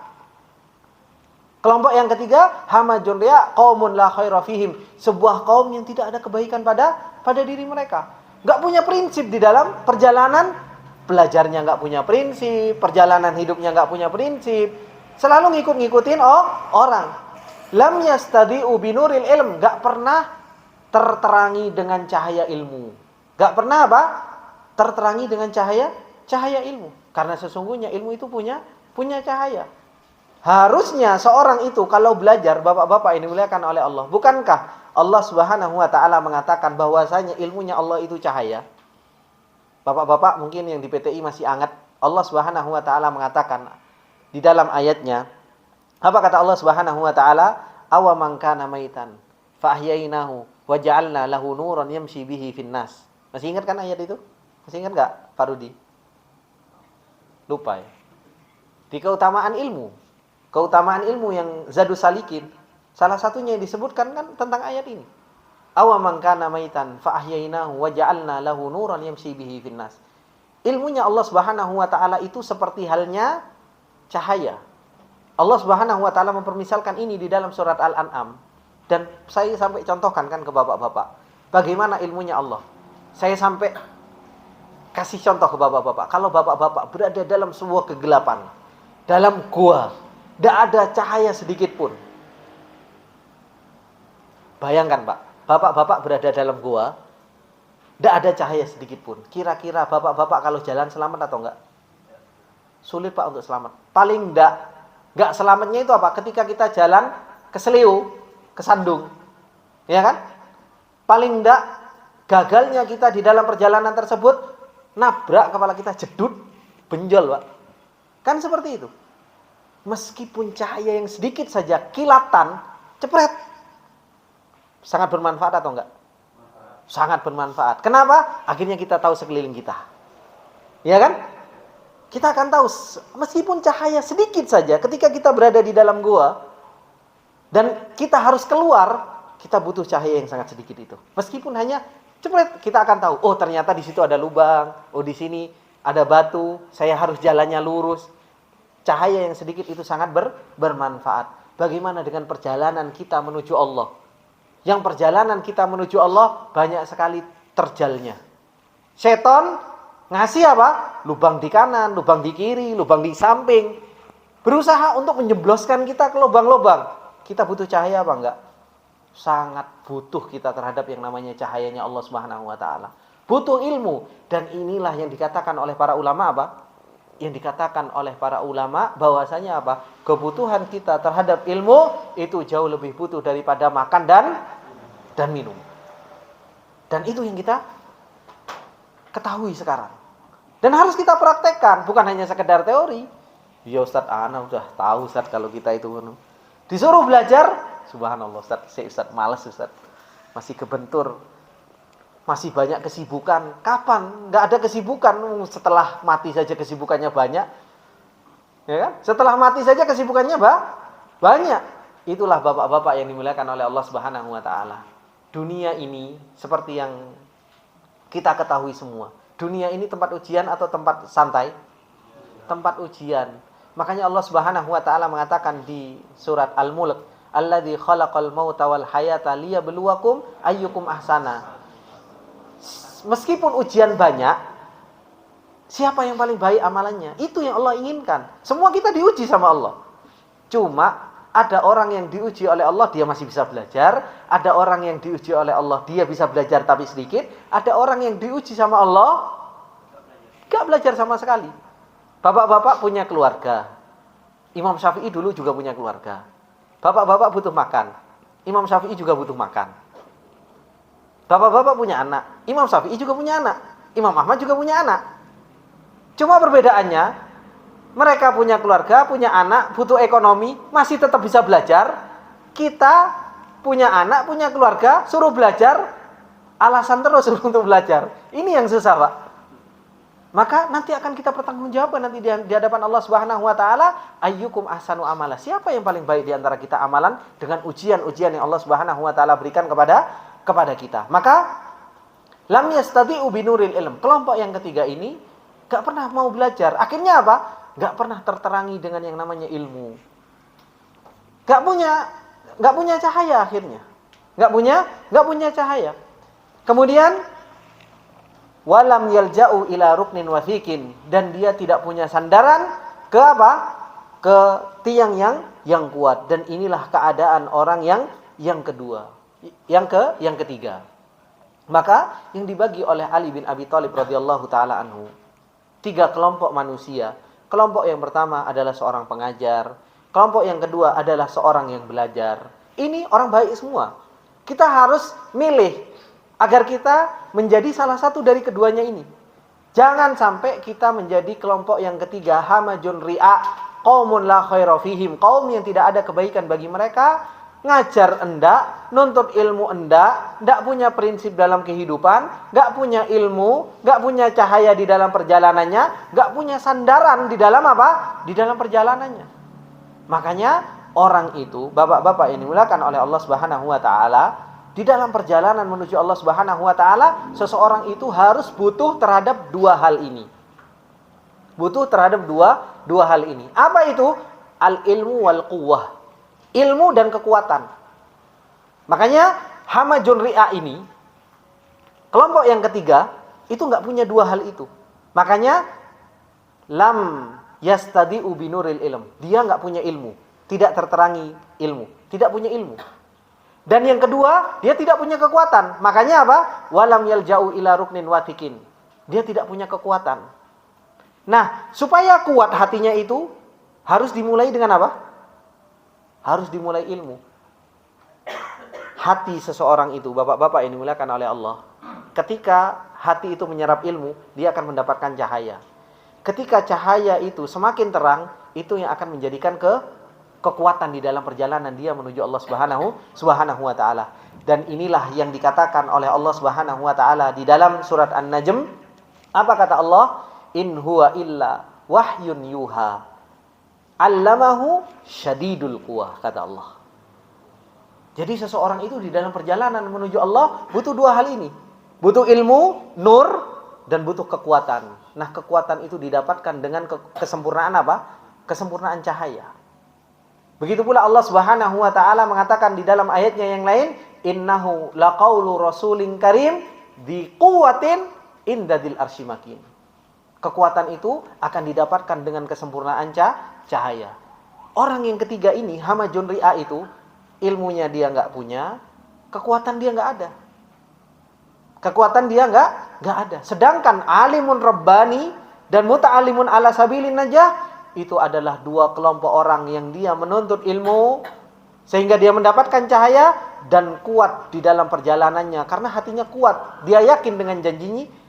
Kelompok yang ketiga, hamajun ri'a, qaumun la khaira fihim, sebuah kaum yang tidak ada kebaikan pada diri mereka. Nggak punya prinsip di dalam perjalanan. Belajarnya nggak punya prinsip, perjalanan hidupnya nggak punya prinsip, selalu ngikutin orang. Lam yastadi'u binuril ilm, nggak pernah terterangi dengan cahaya ilmu. Nggak pernah terterangi dengan cahaya ilmu. Karena sesungguhnya ilmu itu punya cahaya. Harusnya seorang itu kalau belajar, bapak-bapak ini dimuliakan oleh Allah, bukankah Allah Subhanahu wa taala mengatakan bahwasanya ilmunya Allah itu cahaya? Bapak-bapak mungkin yang di PTI masih anget, Allah Subhanahu wa taala mengatakan di dalam ayatnya, apa kata Allah Subhanahu wa taala? Awa man kana maitan fa ahyainahu wa ja'alna lahu nuran yamshi bihi finnas. Masih ingat kan ayat itu? Masih ingat enggak, Pak Rudi? Lupa ya. Di keutamaan ilmu yang Zadus Salikin, salah satunya yang disebutkan kan tentang ayat ini. Awa man kana maitan fa ahyainahu wa ja'alna lahu nuran yamshi bihi finnas. Ilmunya Allah Subhanahu wa taala itu seperti halnya cahaya. Allah Subhanahu wa taala mempermisalkan ini di dalam surat Al-An'am, dan saya sampai contohkan kan ke bapak-bapak bagaimana ilmunya Allah. Saya sampai kasih contoh ke bapak-bapak. Kalau bapak-bapak berada dalam sebuah kegelapan, dalam gua, tidak ada cahaya sedikit pun. Bayangkan, Pak, bapak-bapak berada dalam gua, tidak ada cahaya sedikit pun. Kira-kira bapak-bapak kalau jalan selamat atau enggak? Sulit, Pak, untuk selamat. Paling enggak selamatnya itu apa? Ketika kita jalan ke Seliu, ke Sandung. Ya kan? Paling enggak gagalnya kita di dalam perjalanan tersebut, nabrak kepala kita, jedut, benjol, Pak. Kan seperti itu. meskipun cahaya yang sedikit saja, kilatan, cepret, sangat bermanfaat atau enggak? Sangat bermanfaat. Kenapa? Akhirnya kita tahu sekeliling kita. Ya kan? Kita akan tahu, meskipun cahaya sedikit saja, ketika kita berada di dalam gua, dan kita harus keluar, kita butuh cahaya yang sangat sedikit itu. Meskipun hanya cepret, kita akan tahu, oh ternyata di situ ada lubang, oh di sini ada batu, saya harus jalannya lurus. Cahaya yang sedikit itu sangat bermanfaat. Bagaimana dengan perjalanan kita menuju Allah? Yang perjalanan kita menuju Allah banyak sekali terjalnya. Setan ngasih apa? Lubang di kanan, lubang di kiri, lubang di samping. Berusaha untuk menjebloskan kita ke lubang-lubang. Kita butuh cahaya apa enggak? Sangat butuh kita terhadap yang namanya cahayanya Allah Subhanahu wa taala. Butuh ilmu, dan inilah yang dikatakan oleh para ulama apa? Yang dikatakan oleh para ulama bahwasanya apa? Kebutuhan kita terhadap ilmu itu jauh lebih butuh daripada makan dan minum. Dan itu yang kita ketahui sekarang. Dan harus kita praktekkan, bukan hanya sekedar teori. Ya Ustaz, ana udah tahu Ustaz kalau kita itu disuruh belajar, subhanallah Ustaz, Ustaz malas Ustaz. Masih kebentur. Masih banyak kesibukan. Kapan? Nggak ada kesibukan. Setelah mati saja kesibukannya banyak. Ya kan? Setelah mati saja kesibukannya banyak. Itulah bapak-bapak yang dimuliakan oleh Allah Subhanahu wa taala. Dunia ini seperti yang kita ketahui semua. Dunia ini tempat ujian atau tempat santai? Tempat ujian. Makanya Allah Subhanahu wa taala mengatakan di surat Al-Mulk, "Alladzi khalaqal mauta wal hayata liyabluwakum ayyukum ahsana." Meskipun ujian banyak, siapa yang paling baik amalannya? Itu yang Allah inginkan. Semua kita diuji sama Allah. Cuma ada orang yang diuji oleh Allah, dia masih bisa belajar. Ada orang yang diuji oleh Allah, dia bisa belajar tapi sedikit. Ada orang yang diuji sama Allah, gak belajar sama sekali. Bapak-bapak punya keluarga. Imam Syafi'i dulu juga punya keluarga. Bapak-bapak butuh makan. Imam Syafi'i juga butuh makan. Bapak-bapak punya anak. Imam Syafi'i juga punya anak. Imam Ahmad juga punya anak. Cuma perbedaannya, mereka punya keluarga, punya anak, butuh ekonomi, masih tetap bisa belajar. Kita punya anak, punya keluarga, suruh belajar, alasan terus untuk belajar. Ini yang susah, Pak. Maka nanti akan kita pertanggungjawabkan nanti di hadapan Allah Subhanahu wa taala, ayyukum ahsanu amala. Siapa yang paling baik di antara kita amalan dengan ujian-ujian yang Allah Subhanahu wa taala berikan kepada kita. Maka lam yastati'u binuril ilm. Kelompok yang ketiga ini gak pernah mau belajar. Akhirnya apa? Gak pernah terterangi dengan yang namanya ilmu. Gak punya cahaya akhirnya. Gak punya cahaya. Kemudian walam yalja'u ila ruknin wathiqin, dan dia tidak punya sandaran ke apa? Ke tiang yang kuat. Dan inilah keadaan orang yang kedua. Yang ketiga. Maka yang dibagi oleh Ali bin Abi Thalib radhiyallahu taala anhu, 3 kelompok manusia. Kelompok yang pertama adalah seorang pengajar, kelompok yang kedua adalah seorang yang belajar. Ini orang baik semua. Kita harus milih agar kita menjadi salah satu dari keduanya ini. Jangan sampai kita menjadi kelompok yang ketiga, hamajun ri'a, qaumun la khaira fihim, kaum yang tidak ada kebaikan bagi mereka. Ngajar enggak, nuntut ilmu enggak punya prinsip dalam kehidupan, enggak punya ilmu, enggak punya cahaya di dalam perjalanannya, enggak punya sandaran di dalam apa? Di dalam perjalanannya. Makanya orang itu, bapak-bapak yang dimuliakan oleh Allah Subhanahu wa taala, di dalam perjalanan menuju Allah Subhanahu wa taala, seseorang itu harus butuh terhadap 2 hal ini. Butuh terhadap dua hal ini. Apa itu? Al-ilmu wal quwwah. Ilmu dan kekuatan. Makanya hamajun ri'a ini, kelompok yang ketiga, itu enggak punya 2 hal itu. Makanya lam yastadi'u binuril ilm. Dia enggak punya ilmu, tidak terterangi ilmu, tidak punya ilmu. Dan yang kedua, dia tidak punya kekuatan. Makanya apa? Walam yalja'u ila ruknin wathiqin. Dia tidak punya kekuatan. Nah, supaya kuat hatinya itu harus dimulai dengan apa? Harus dimulai ilmu. Hati seseorang itu, bapak-bapak yang dimuliakan oleh Allah, ketika hati itu menyerap ilmu, dia akan mendapatkan cahaya. ketika cahaya itu semakin terang, itu yang akan menjadikan kekuatan di dalam perjalanan dia menuju Allah Subhanahu wa taala. Dan inilah yang dikatakan oleh Allah Subhanahu wa taala di dalam surat An-Najm. Apa kata Allah? In huwa illa wahyun yuha. 'Allamahu syadidul quwah, kata Allah. Jadi seseorang itu di dalam perjalanan menuju Allah butuh dua hal ini. Butuh ilmu, nur, dan butuh kekuatan. Nah, kekuatan itu didapatkan dengan kesempurnaan apa? Kesempurnaan cahaya. Begitu pula Allah Subhanahu wa taala mengatakan di dalam ayatnya yang lain, innahu laqaulu rasulin karim dzi quwwatin inda dzil arsy makin. Kekuatan itu akan didapatkan dengan kesempurnaan cahaya. Orang yang ketiga ini, hamajun ri'a itu, ilmunya dia enggak punya, kekuatan dia enggak ada. Kekuatan dia enggak ada. Sedangkan alimun rabbani dan muta'allimun ala sabilin najah, itu adalah dua kelompok orang yang dia menuntut ilmu sehingga dia mendapatkan cahaya dan kuat di dalam perjalanannya karena hatinya kuat. Dia yakin dengan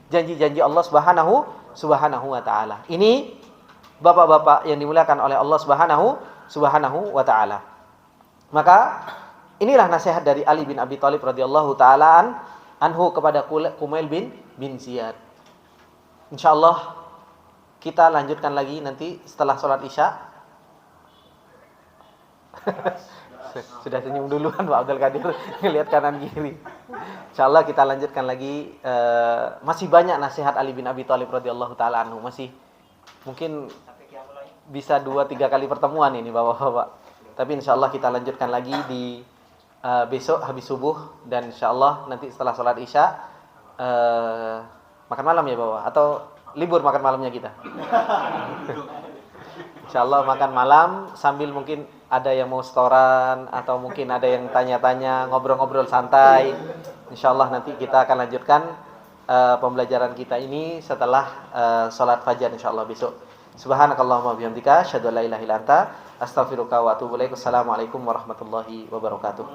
janji-janji Allah Subhanahu wa taala. Ini bapak-bapak yang dimuliakan oleh Allah Subhanahu wa taala. Maka inilah nasihat dari Ali bin Abi Thalib radhiyallahu taala anhu kepada Kumail bin Ziyad. Insyaallah kita lanjutkan lagi nanti setelah sholat Isya. Sudah senyum duluan Pak Abdul Qadir, ngelihat kanan kiri. Insyaallah kita lanjutkan lagi. Masih banyak nasihat Ali bin Abi Thalib radhiyallahu taala anhu, masih mungkin bisa 2-3 kali pertemuan ini Bapak-bapak. Tapi insyaallah kita lanjutkan lagi di besok habis subuh, dan insyaallah nanti setelah sholat Isya makan malam ya Bapak, atau libur makan malamnya kita. Insyaallah makan malam sambil mungkin ada yang mau setoran atau mungkin ada yang tanya-tanya, ngobrol-ngobrol santai. Insyaallah nanti kita akan lanjutkan pembelajaran kita ini setelah sholat fajar insyaallah besok. Subhanakallahumma bihamdika asyhadu an la ilaha illa anta astaghfiruka wa atubu ilaik. Assalamualaikum warahmatullahi wabarakatuh.